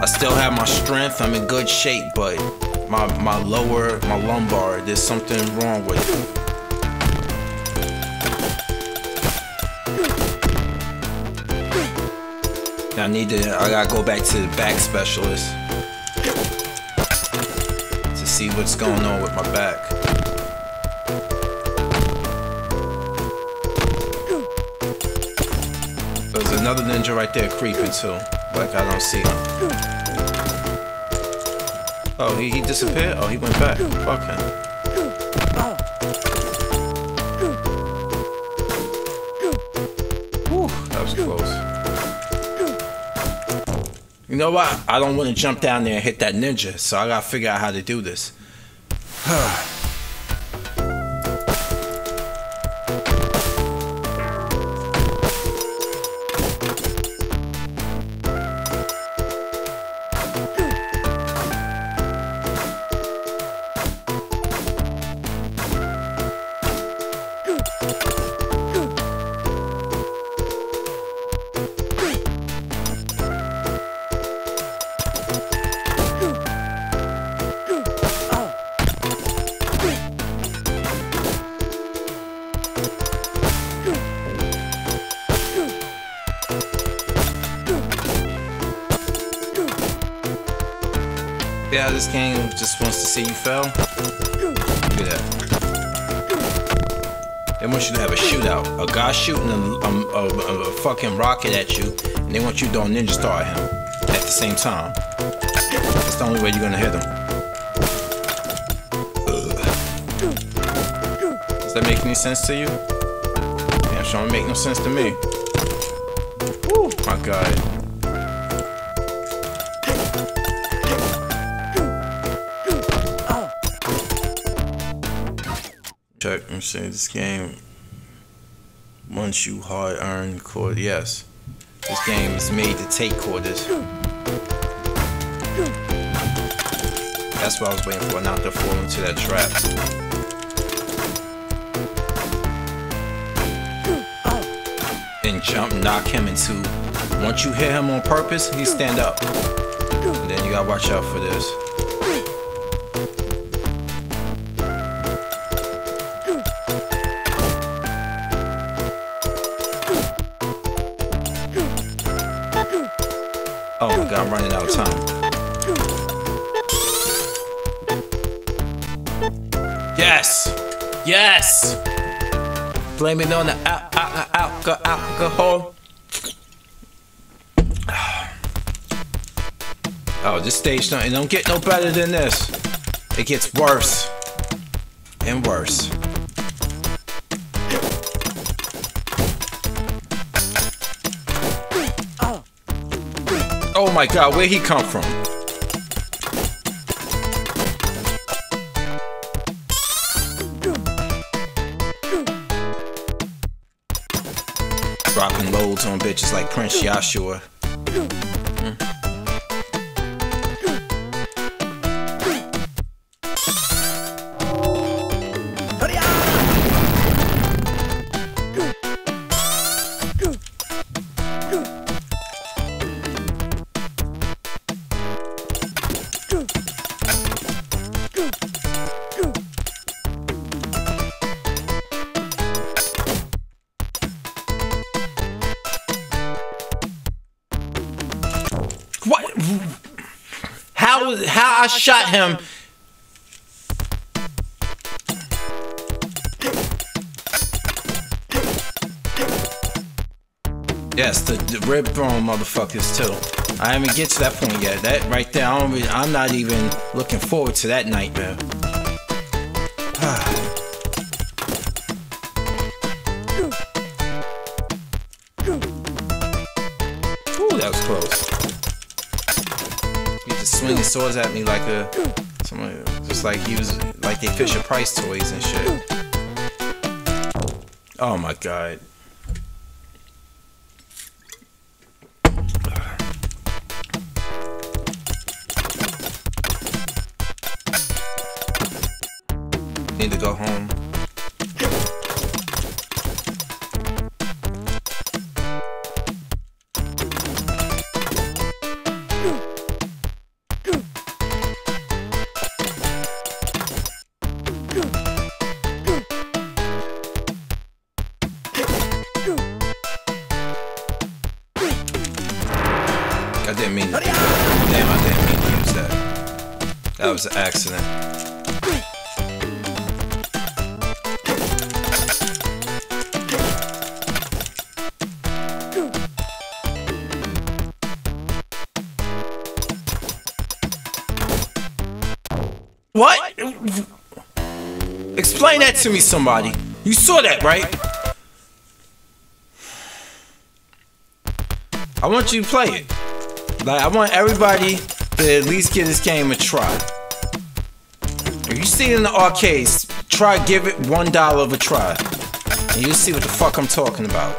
I still have my strength. I'm in good shape, but my lumbar, there's something wrong with it. I gotta go back to the back specialist to see what's going on with my back. There's another ninja right there creeping too. Like I don't see him. Oh, he disappeared? Oh, he went back. Fuck him. Whew, that was close. You know what? I don't want to jump down there and hit that ninja, so I gotta figure out how to do this. Yeah, this game just wants to see you fail. Look at that. They want you to have a shootout. A guy shooting a fucking rocket at you, and they want you to do a ninja star at him at the same time. That's the only way you're gonna hit him. Does that make any sense to you? Damn, sure don't make no sense to me. Woo, my God. Check and say this game wants you hard-earned quarters. Yes, this game is made to take quarters. That's what I was waiting for, not to fall into that trap. And jump, knock him into. Once you hit him on purpose, he stand up. And then you gotta watch out for this. Oh my God, I'm running out of time. Yes! Yes! Blame it on the alcohol. Oh, this stage don't get no better than this. It gets worse and worse. Oh my God, where'd he come from? Dropping loads on bitches like Prince Joshua. What? How I shot him? Yes, the rib throwing motherfuckers too. I haven't get to that point yet. That right there, I'm not even looking forward to that nightmare. Ooh, that was close. He just swinging swords at me like just like he was like they Fisher Price toys and shit. Oh my God. Need to go home. I didn't mean to. Damn, I didn't mean to use that. That was an accident. What? Explain that to me, somebody. You saw that, right? I want you to play it. Like, I want everybody to at least give this game a try. If you see it in the arcades, try give it $1 of a try. And you'll see what the fuck I'm talking about.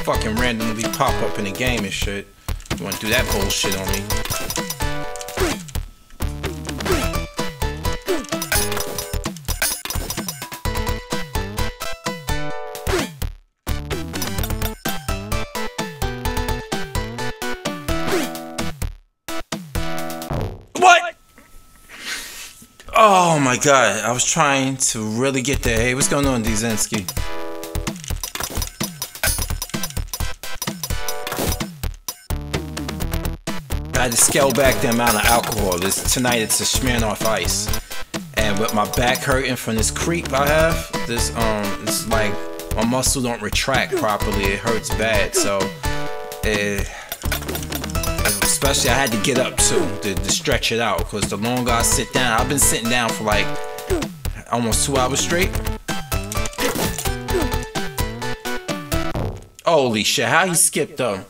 Fucking randomly pop up in the game and shit. You wanna do that bullshit on me? What? Oh my god, I was trying to really get there. Hey, what's going on, Dzinski? I had to scale back the amount of alcohol. Tonight it's a Smirnoff Ice. And with my back hurting from this creep I have, it's like my muscle don't retract properly. It hurts bad. So, especially I had to get up too to stretch it out. Because the longer I sit down, I've been sitting down for like almost 2 hours straight. Holy shit, how he skipped though?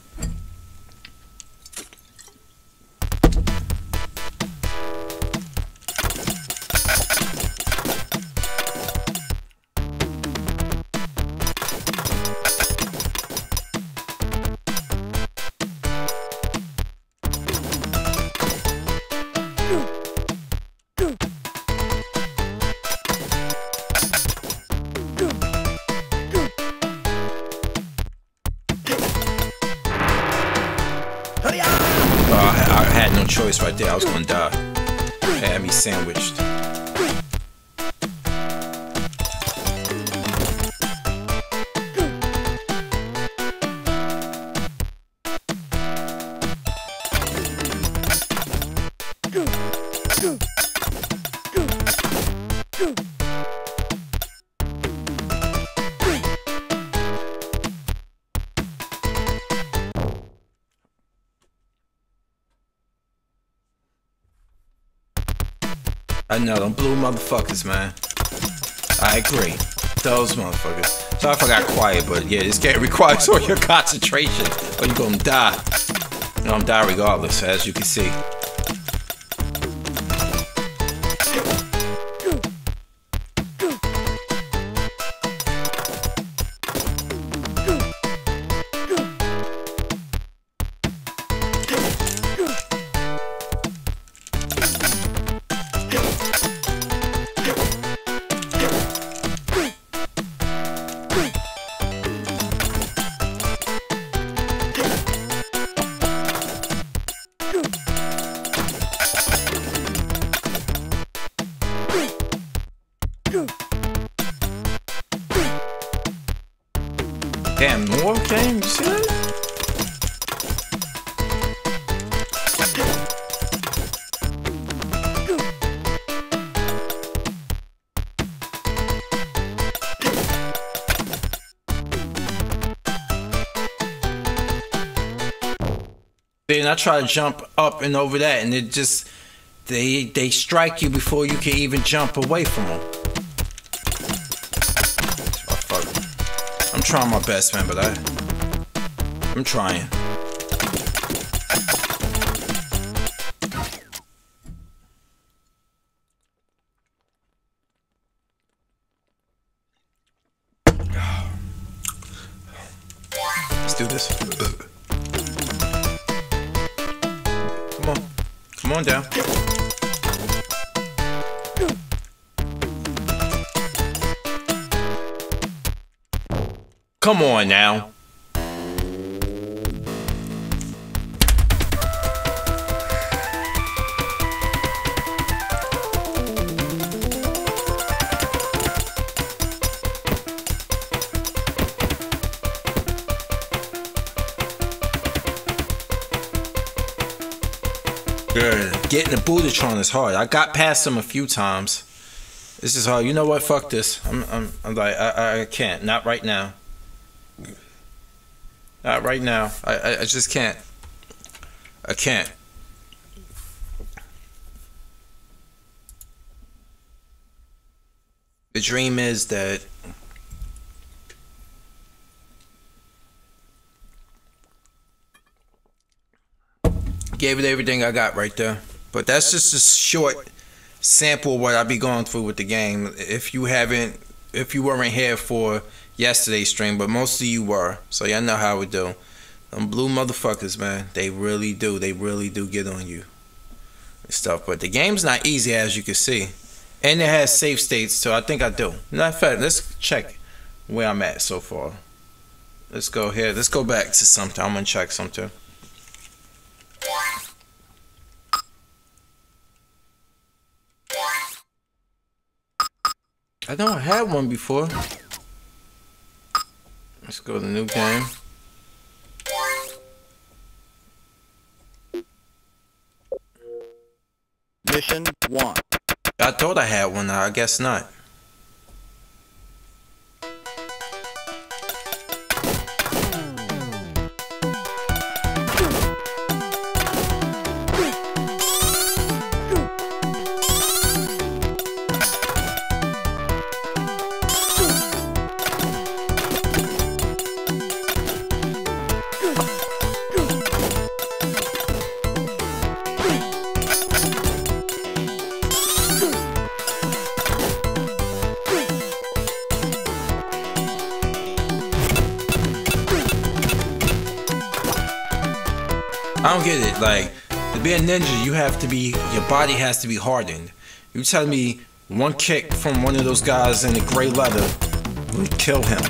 I had no choice right there. I was gonna die. They had me sandwiched. I know, them blue motherfuckers, man. I agree. Those motherfuckers. Sorry if I got quiet, but yeah, this game requires all your concentration, or you're gonna die. You know, I'm die regardless, as you can see. Damn, more game, you see that? Then I try to jump up and over that, and it just they strike you before you can even jump away from them. I'm trying my best, man, but I'm trying. Let's do this. Come on down. Come on now. Good. Getting the Buddhatron is hard. I got past him a few times. This is hard. You know what? Fuck this. I'm like I can't. Not right now. Not right now. I just can't. I can't. The dream is that gave it everything I got right there. But that's just a short sample of what I be going through with the game. If you weren't here for yesterday's stream, but most of you were, so y'all know how we do. Them blue motherfuckers, man, they really do get on you and stuff. But the game's not easy, as you can see, and it has save states, so I think I do. Matter of fact, let's check where I'm at so far. Let's go here. Let's go back to something. I'm gonna check something. I know I had one before. Let's go to new game.
Mission 1.
I thought I had one, I guess not. I don't get it. Like, to be a ninja, your body has to be hardened. You tell me one kick from one of those guys in the gray leather would kill him.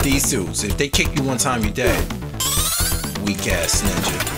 These dudes, if they kick you one time, you're dead. Weak ass ninja.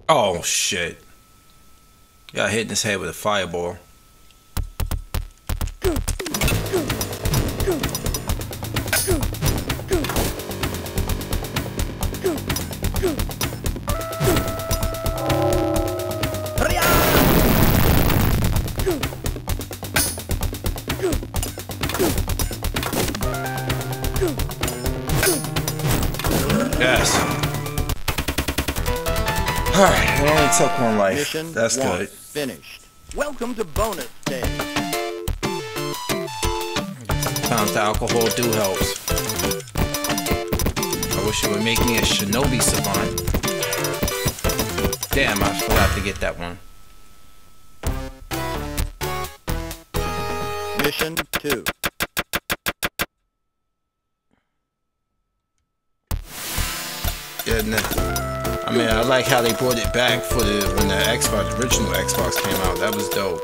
Oh shit. Got hit in his head with a fireball. Yes. Alright, it only took one life.
Mission
That's
1
good.
finished. Welcome to bonus stage.
Sometimes the alcohol do helps. I wish it would make me a shinobi savant. Damn, I forgot to get that one.
Mission 2.
goodness. I mean, I like how they brought it back for when the original Xbox came out. That was dope.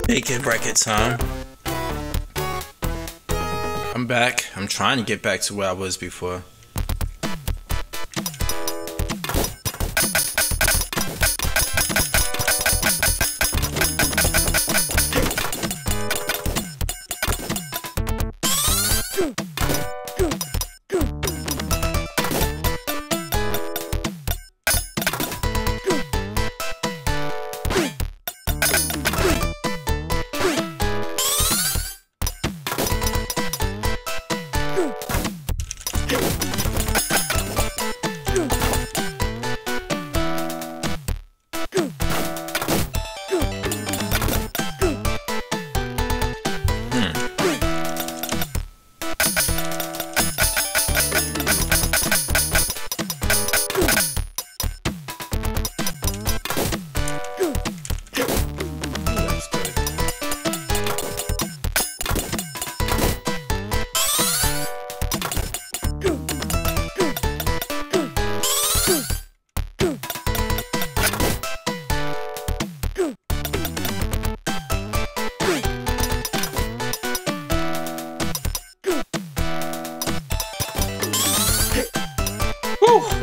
Naked record time. I'm back. I'm trying to get back to where I was before.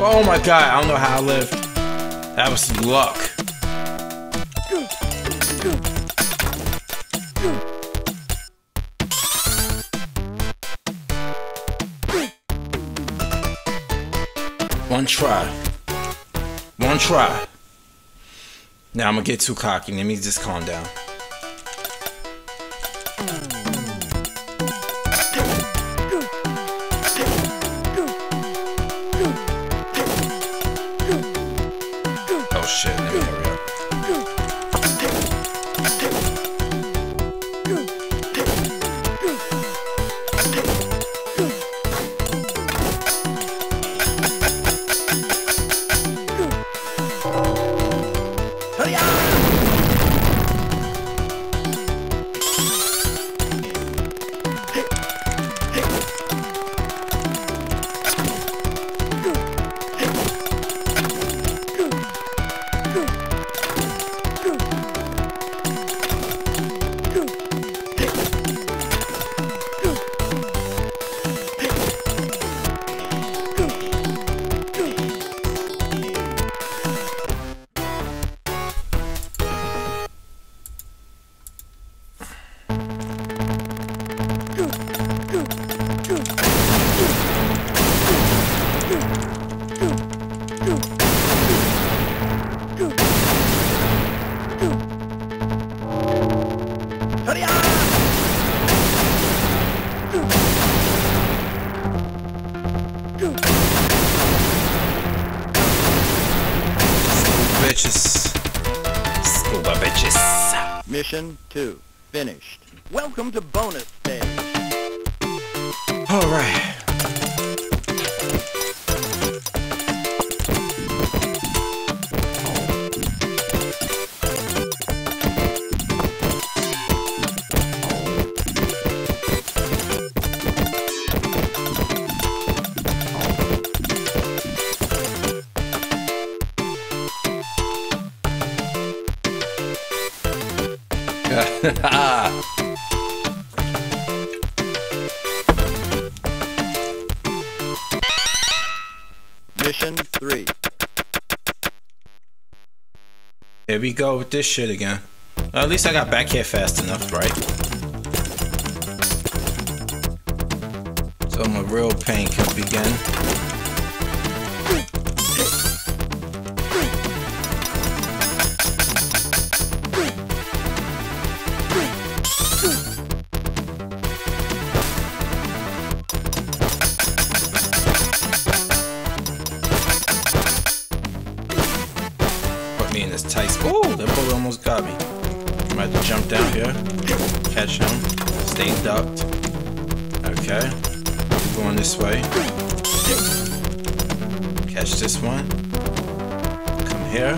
Oh my god, I don't know how I lived. That was some luck. One try. One try. Now I'm gonna get too cocky. Let me just calm down. Oh shit, let me hurry up.
Mission 2 finished. Welcome to bonus stage.
All right.
Mission 3.
Here we go with this shit again. Well, at least I got back here fast enough, right? So my real pain can begin. almost got me. I'm about to jump down here, catch him, stay ducked. Okay, going this way. Catch this one. Come here.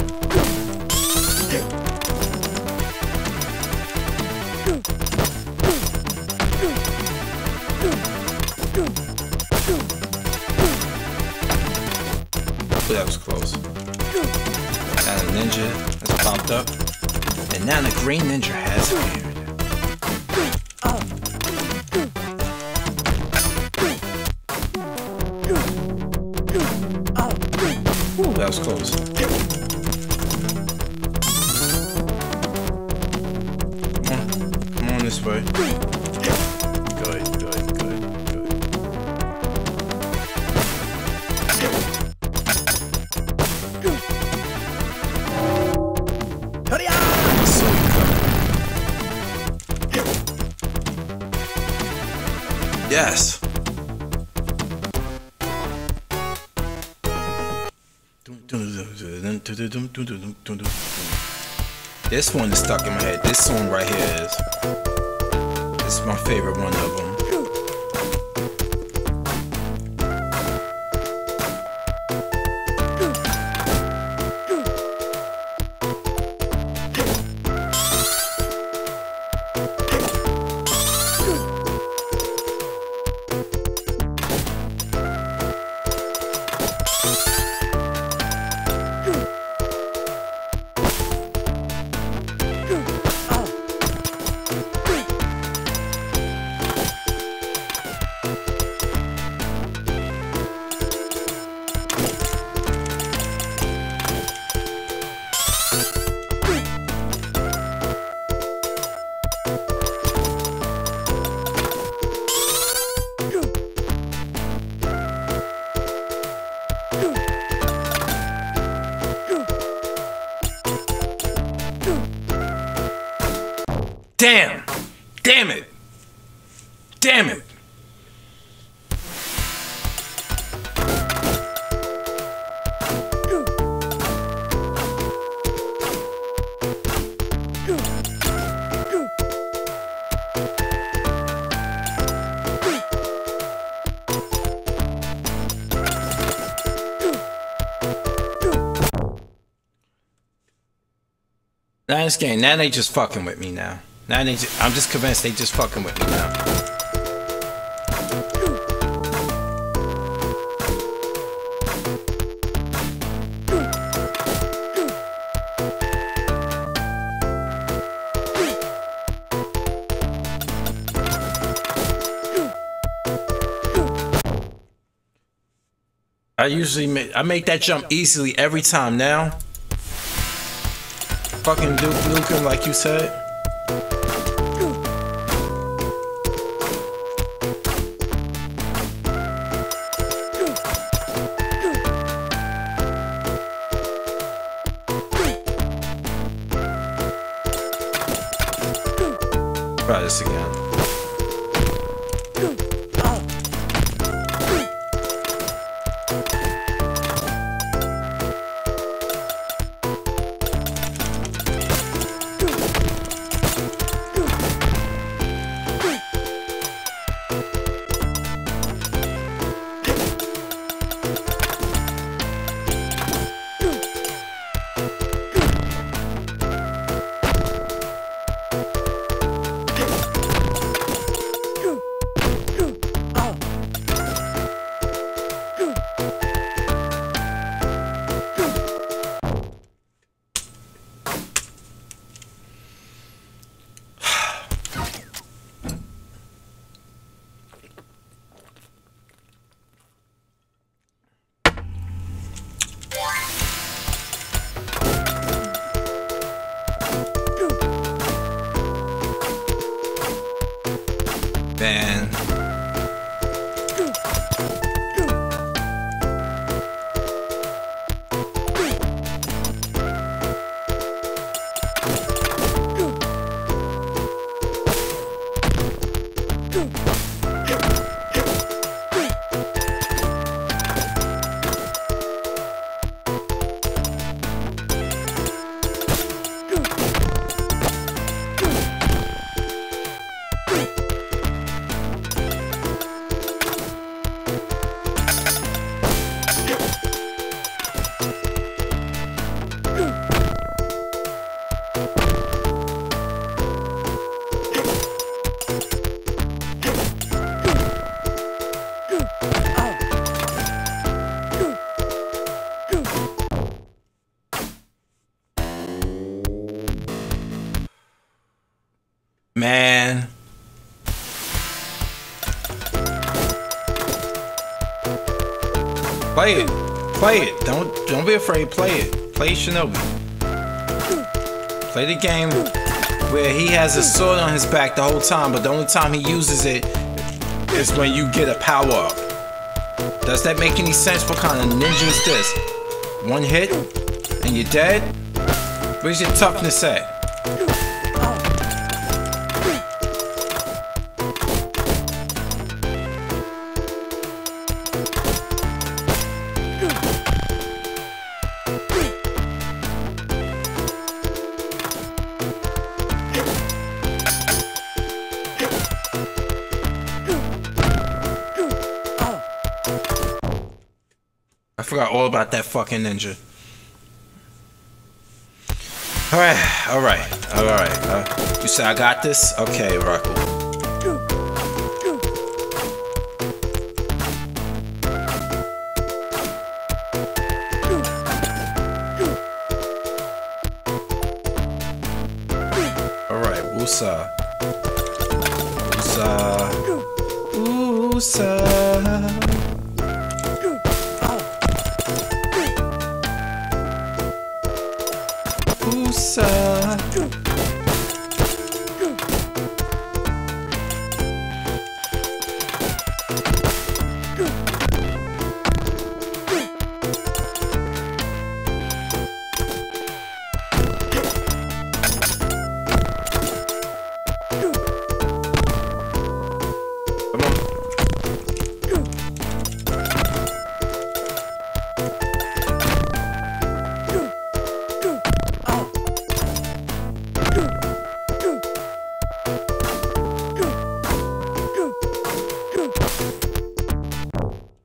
Ooh, that was close. Now the ninja has popped up. And now the green ninja has appeared. Ooh, that was close. Come on this way. Good, good, good, good. So yes. This one is stuck in my head. This song right here is. This is my favorite one of them. Damn! Damn it! Damn it! Now this game, now they just fucking with me now. Now they I'm just convinced they just fucking with me now. I make that jump easily every time now. Fucking Duke Nukem like you said. Try this again. Man. Play it. Play it. Don't be afraid. Play it. Play Shinobi. Play the game where he has a sword on his back the whole time, but the only time he uses it is when you get a power up. Does that make any sense? What kind of ninja is this? One hit and you're dead? Where's your toughness at? I forgot all about that fucking ninja. Alright. You say I got this? Okay, Rocco. Alright, Wusa.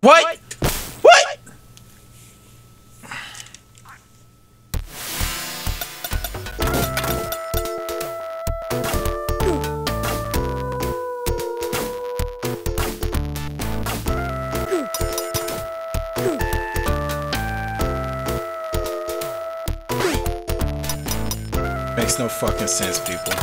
What? What? Makes no fucking sense, people.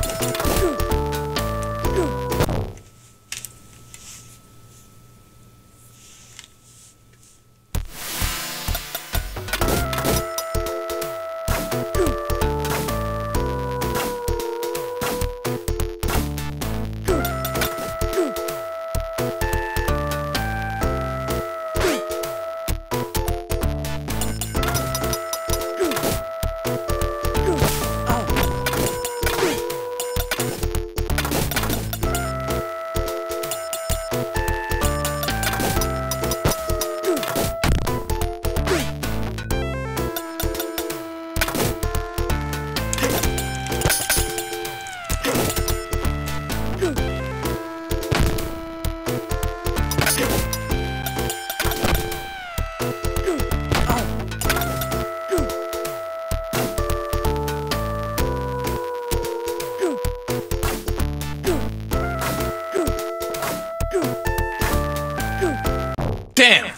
Damn!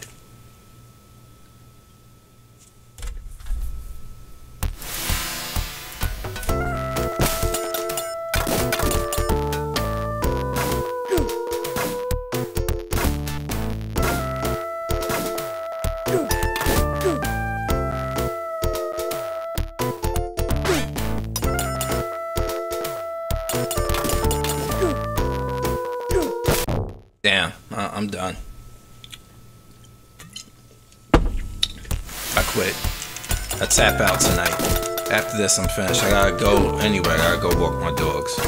Damn, I'm done. I quit. I tap out tonight. After this, I'm finished. I gotta go anywhere. I gotta go walk my dogs.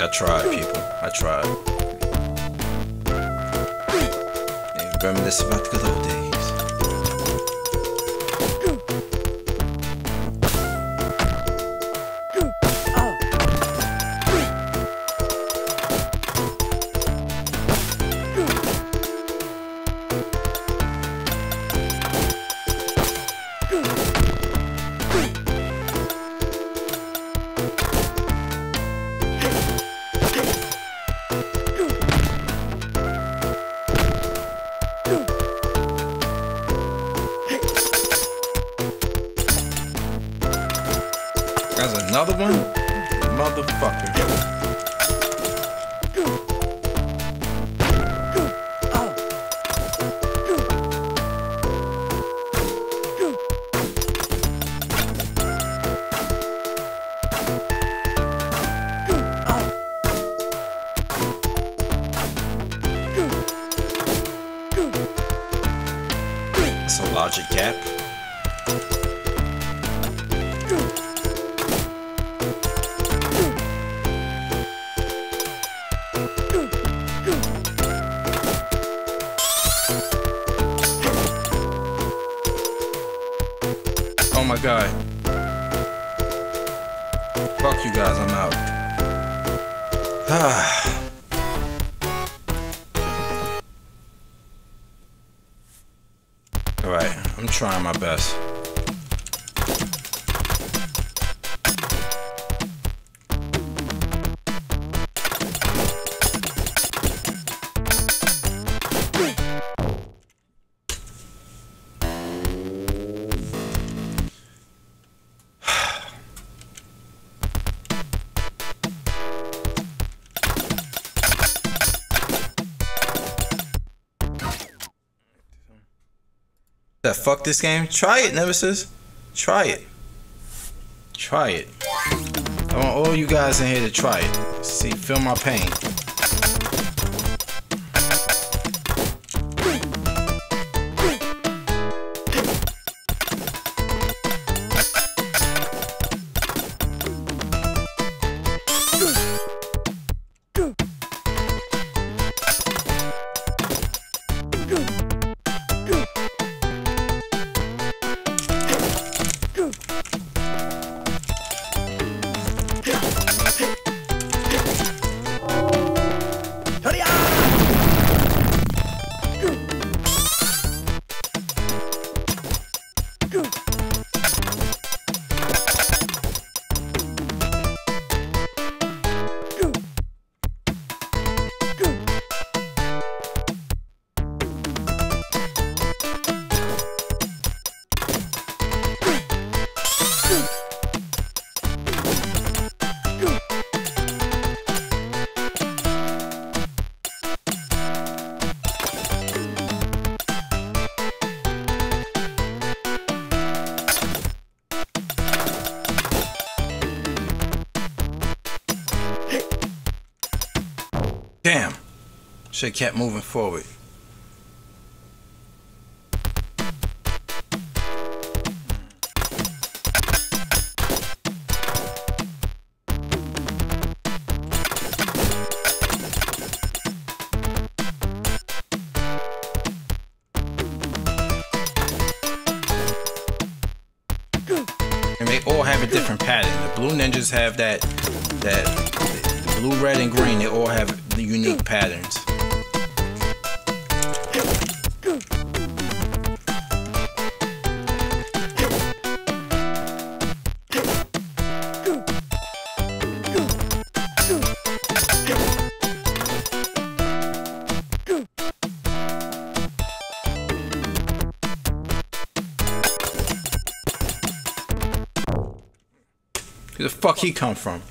I tried, people. I tried. And reminisce about the good old days. There's another one? Motherfucker. budget gap. Oh my god. Fuck you guys, I'm out. Alright, I'm trying my best. That fuck this game? Try it, Nemesis. Try it. Try it. I want all you guys in here to try it. See, feel my pain. Damn. Should've kept moving forward. And they all have a different pattern. The blue ninjas have that blue, red, and green. They all have the unique patterns. Where the fuck he come from?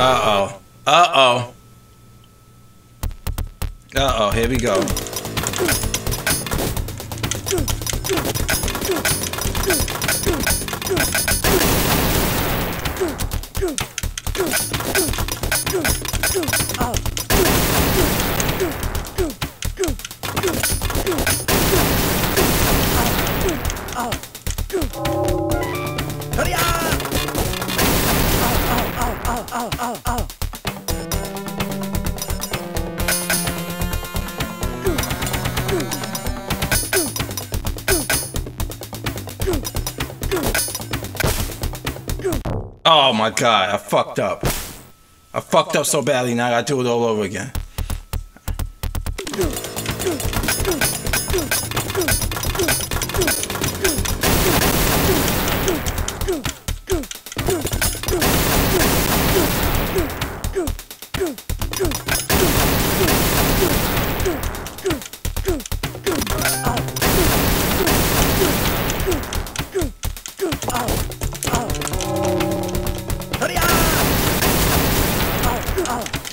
Uh-oh. Uh-oh. Uh-oh, here we go. Oh my god, I fucked up. I fucked up so badly, now I gotta do it all over again.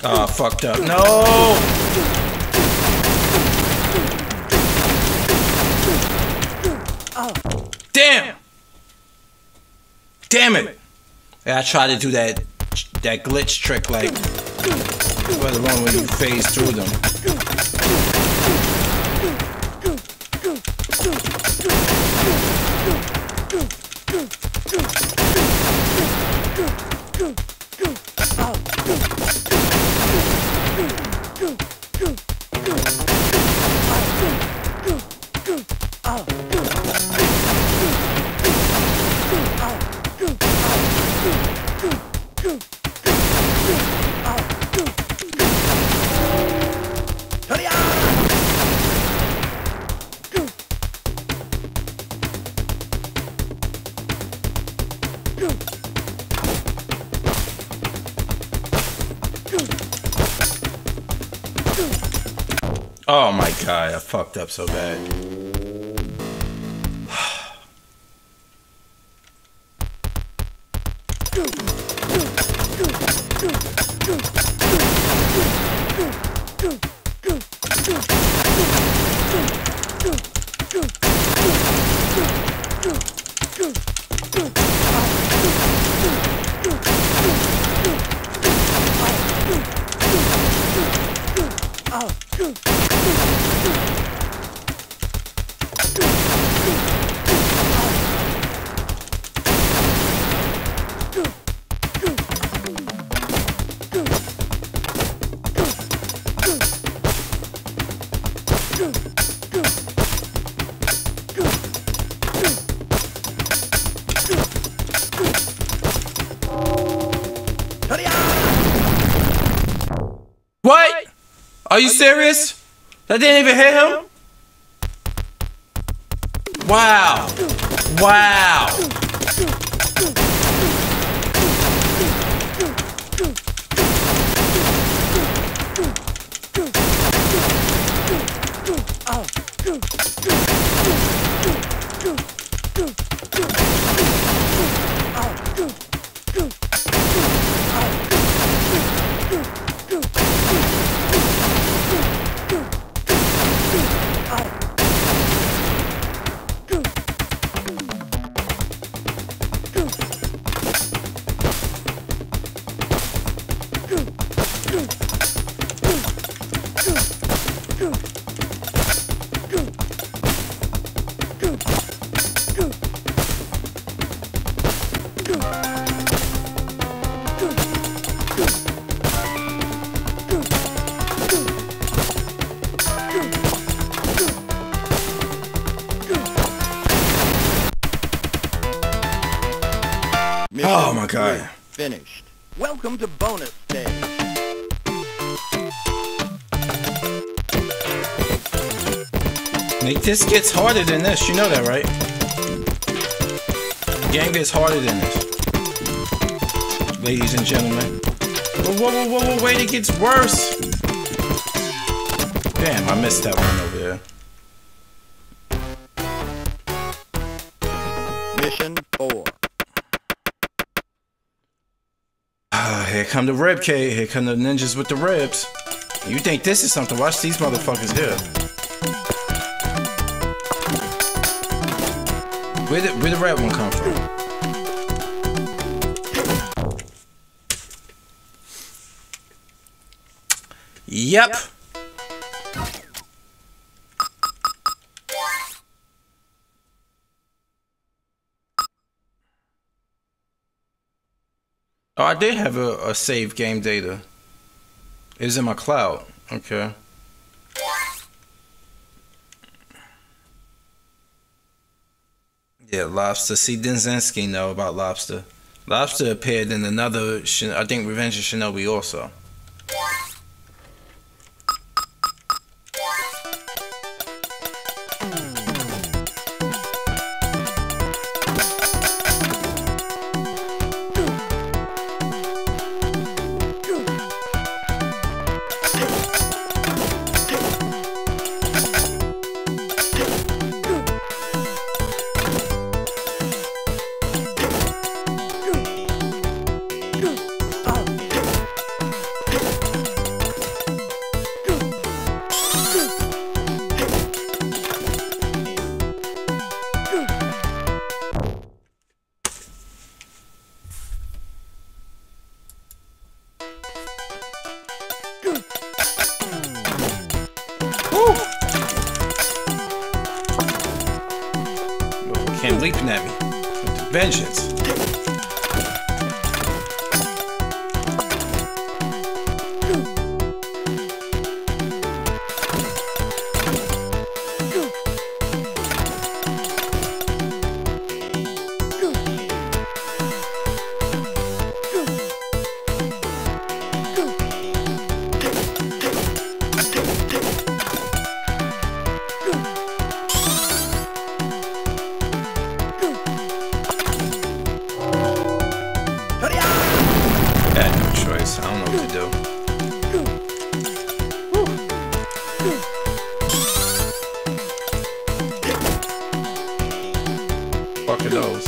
Oh, I fucked up. No! Damn! Damn it! Yeah, I tried to do that glitch trick, like, let alone when you phase through them. Oh my god, I fucked up so bad. What? Are you serious? That didn't even hit him? Wow. Wow. Oh my god.
Finished. Welcome to bonus stage.
Like, this gets harder than this, you know that, right? The game gets harder than this. Ladies and gentlemen. Whoa, wait, it gets worse. Damn, I missed that one over there.
Mission 4.
Here come the rib cage. Here come the ninjas with the ribs. You think this is something? Watch these motherfuckers here. Where the red one come from? Yep. Oh, I did have a save game data. It's in my cloud. Okay. Yeah, Lobster. See, Denzinski know about Lobster. Lobster appeared in another, I think, Revenge of Shinobi also. Came leaping at me with vengeance. I don't know what to do. Fuck are those?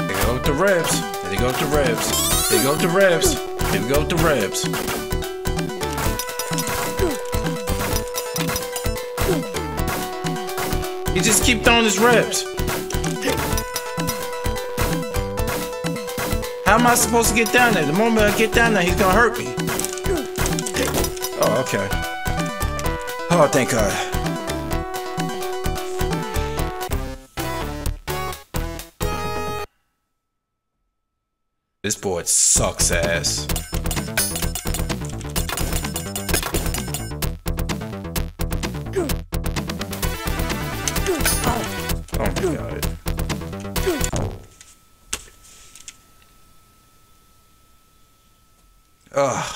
There go with the ribs. There they go with the ribs. Here we go with the ribs. Here we go with the ribs. He just keep throwing his ribs. How am I supposed to get down there? The moment I get down there, he's gonna hurt me. Oh, okay. Oh, thank God. This board sucks ass. Oh my God. Ugh.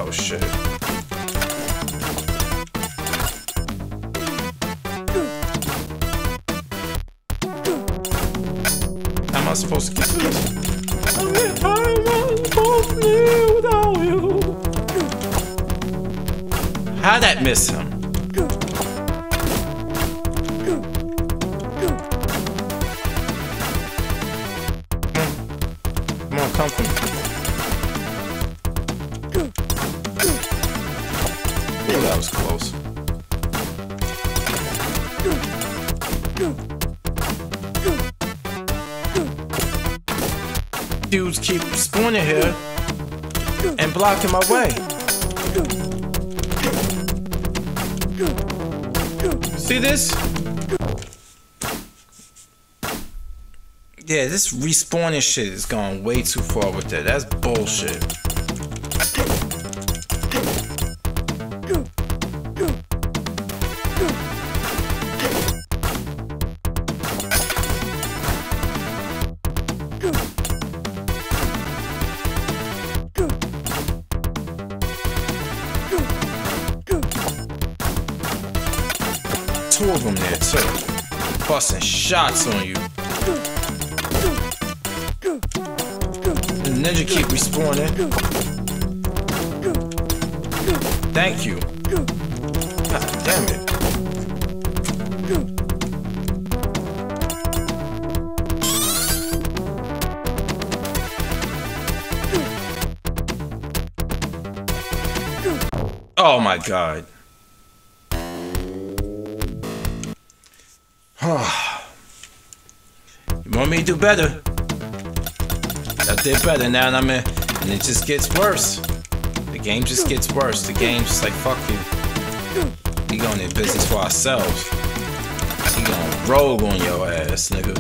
Oh shit. How am I supposed to get to this? How am I supposed to live without you? How'd that miss him? Come on, come for me. Ooh, that was close. Dudes keep spawning here and blocking my way. See this? Yeah, this respawning shit is going way too far with that. That's bullshit. two of them there too. Busting shots on you. The ninja keep respawning. Thank you. God damn it. Oh my god. You want me to do better? I did better now, and I'm in, and it just gets worse. The game just gets worse. The game's just like, fuck you. We going in business for ourselves. We gonna rogue on your ass, nigga.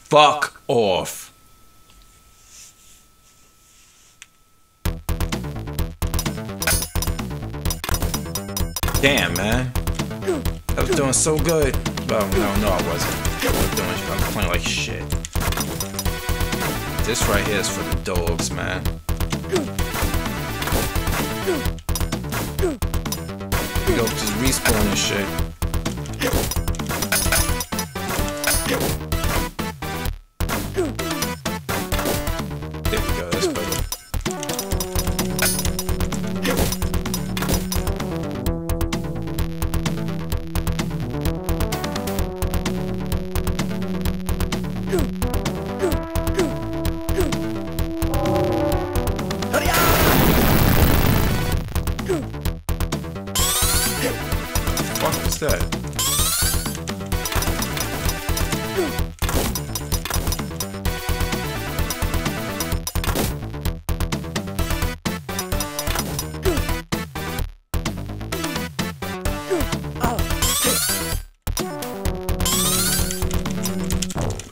Fuck off. Damn, man. I was doing so good. Well, no, I wasn't. I was playing like shit. This right here is for the dogs, man. We go just respawn and shit. There we go, that's better. What was that?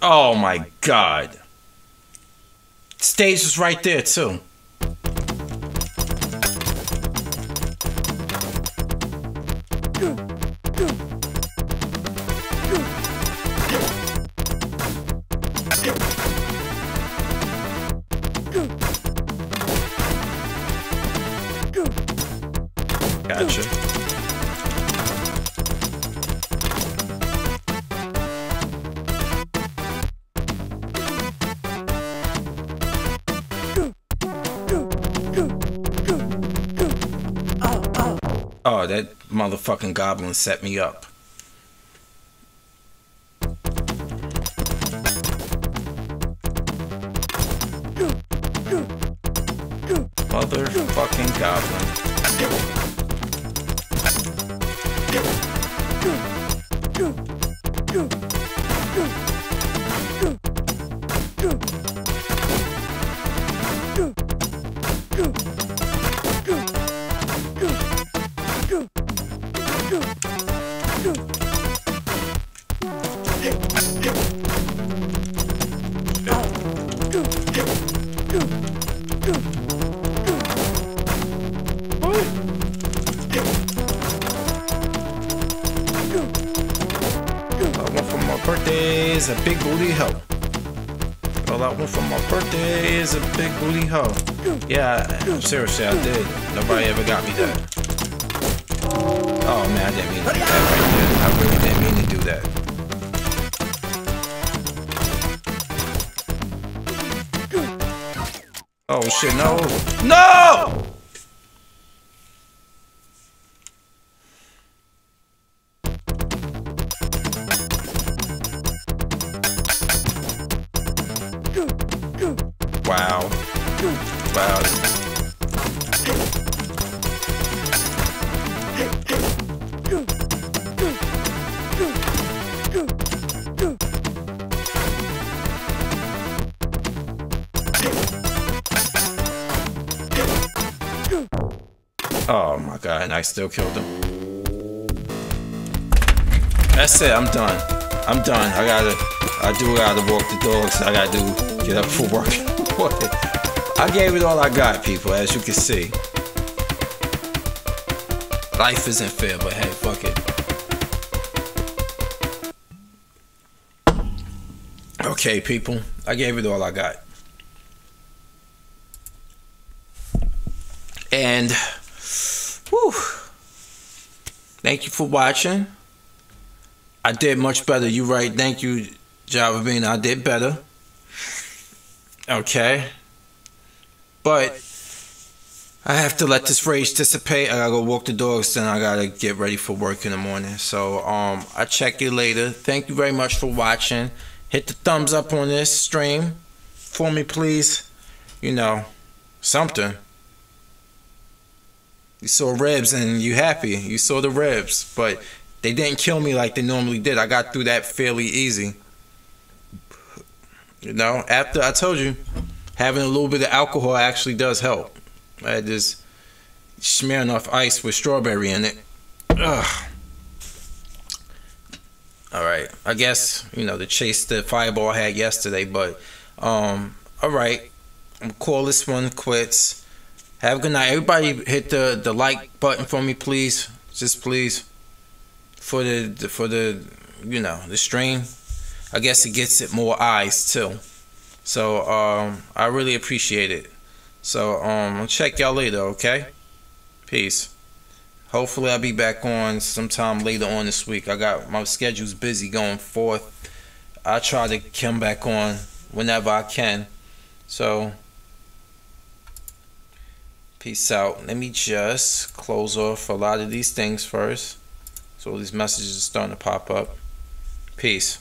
Oh my god. Stage was right there too. Gotcha. Oh, that motherfucking goblin set me up. Motherfucking goblin. Birthday is a big booty hoe. All I want for my birthday is a big booty hoe. Yeah, seriously, I did. Nobody ever got me that. Oh man, I didn't mean to do that right there. I really didn't mean to do that. Oh shit, no. No! Wow. Wow. Oh my god, and I still killed him. That's it, I'm done. I'm done. I gotta walk the dogs. I gotta get up for work. I gave it all I got, people, as you can see. Life isn't fair, but hey, fuck it. Okay, people, I gave it all I got. And, whew, thank you for watching. I did much better. You right. Thank you, Java Bean. I did better. Okay. But I have to let this rage dissipate. I gotta go walk the dogs, then I gotta get ready for work in the morning. So I'll check you later. Thank you very much for watching. Hit the thumbs up on this stream for me, please. You know, something. You saw ribs and you happy. You saw the ribs, but they didn't kill me like they normally did. I got through that fairly easy. You know, after I told you, having a little bit of alcohol actually does help. I had this smearing off ice with strawberry in it. Ugh. Alright, I guess, you know, to chase the fireball I had yesterday, but, alright, I'm gonna call this one quits. Have a good night. Everybody hit the like button for me, please. Just please. For the you know, the stream. I guess it gets it more eyes too. So, I really appreciate it. So, I'll check y'all later, okay? Peace. Hopefully I'll be back on sometime later on this week. I got my schedule's busy going forth. I try to come back on whenever I can. So, peace out. Let me just close off a lot of these things first. So these messages are starting to pop up. Peace.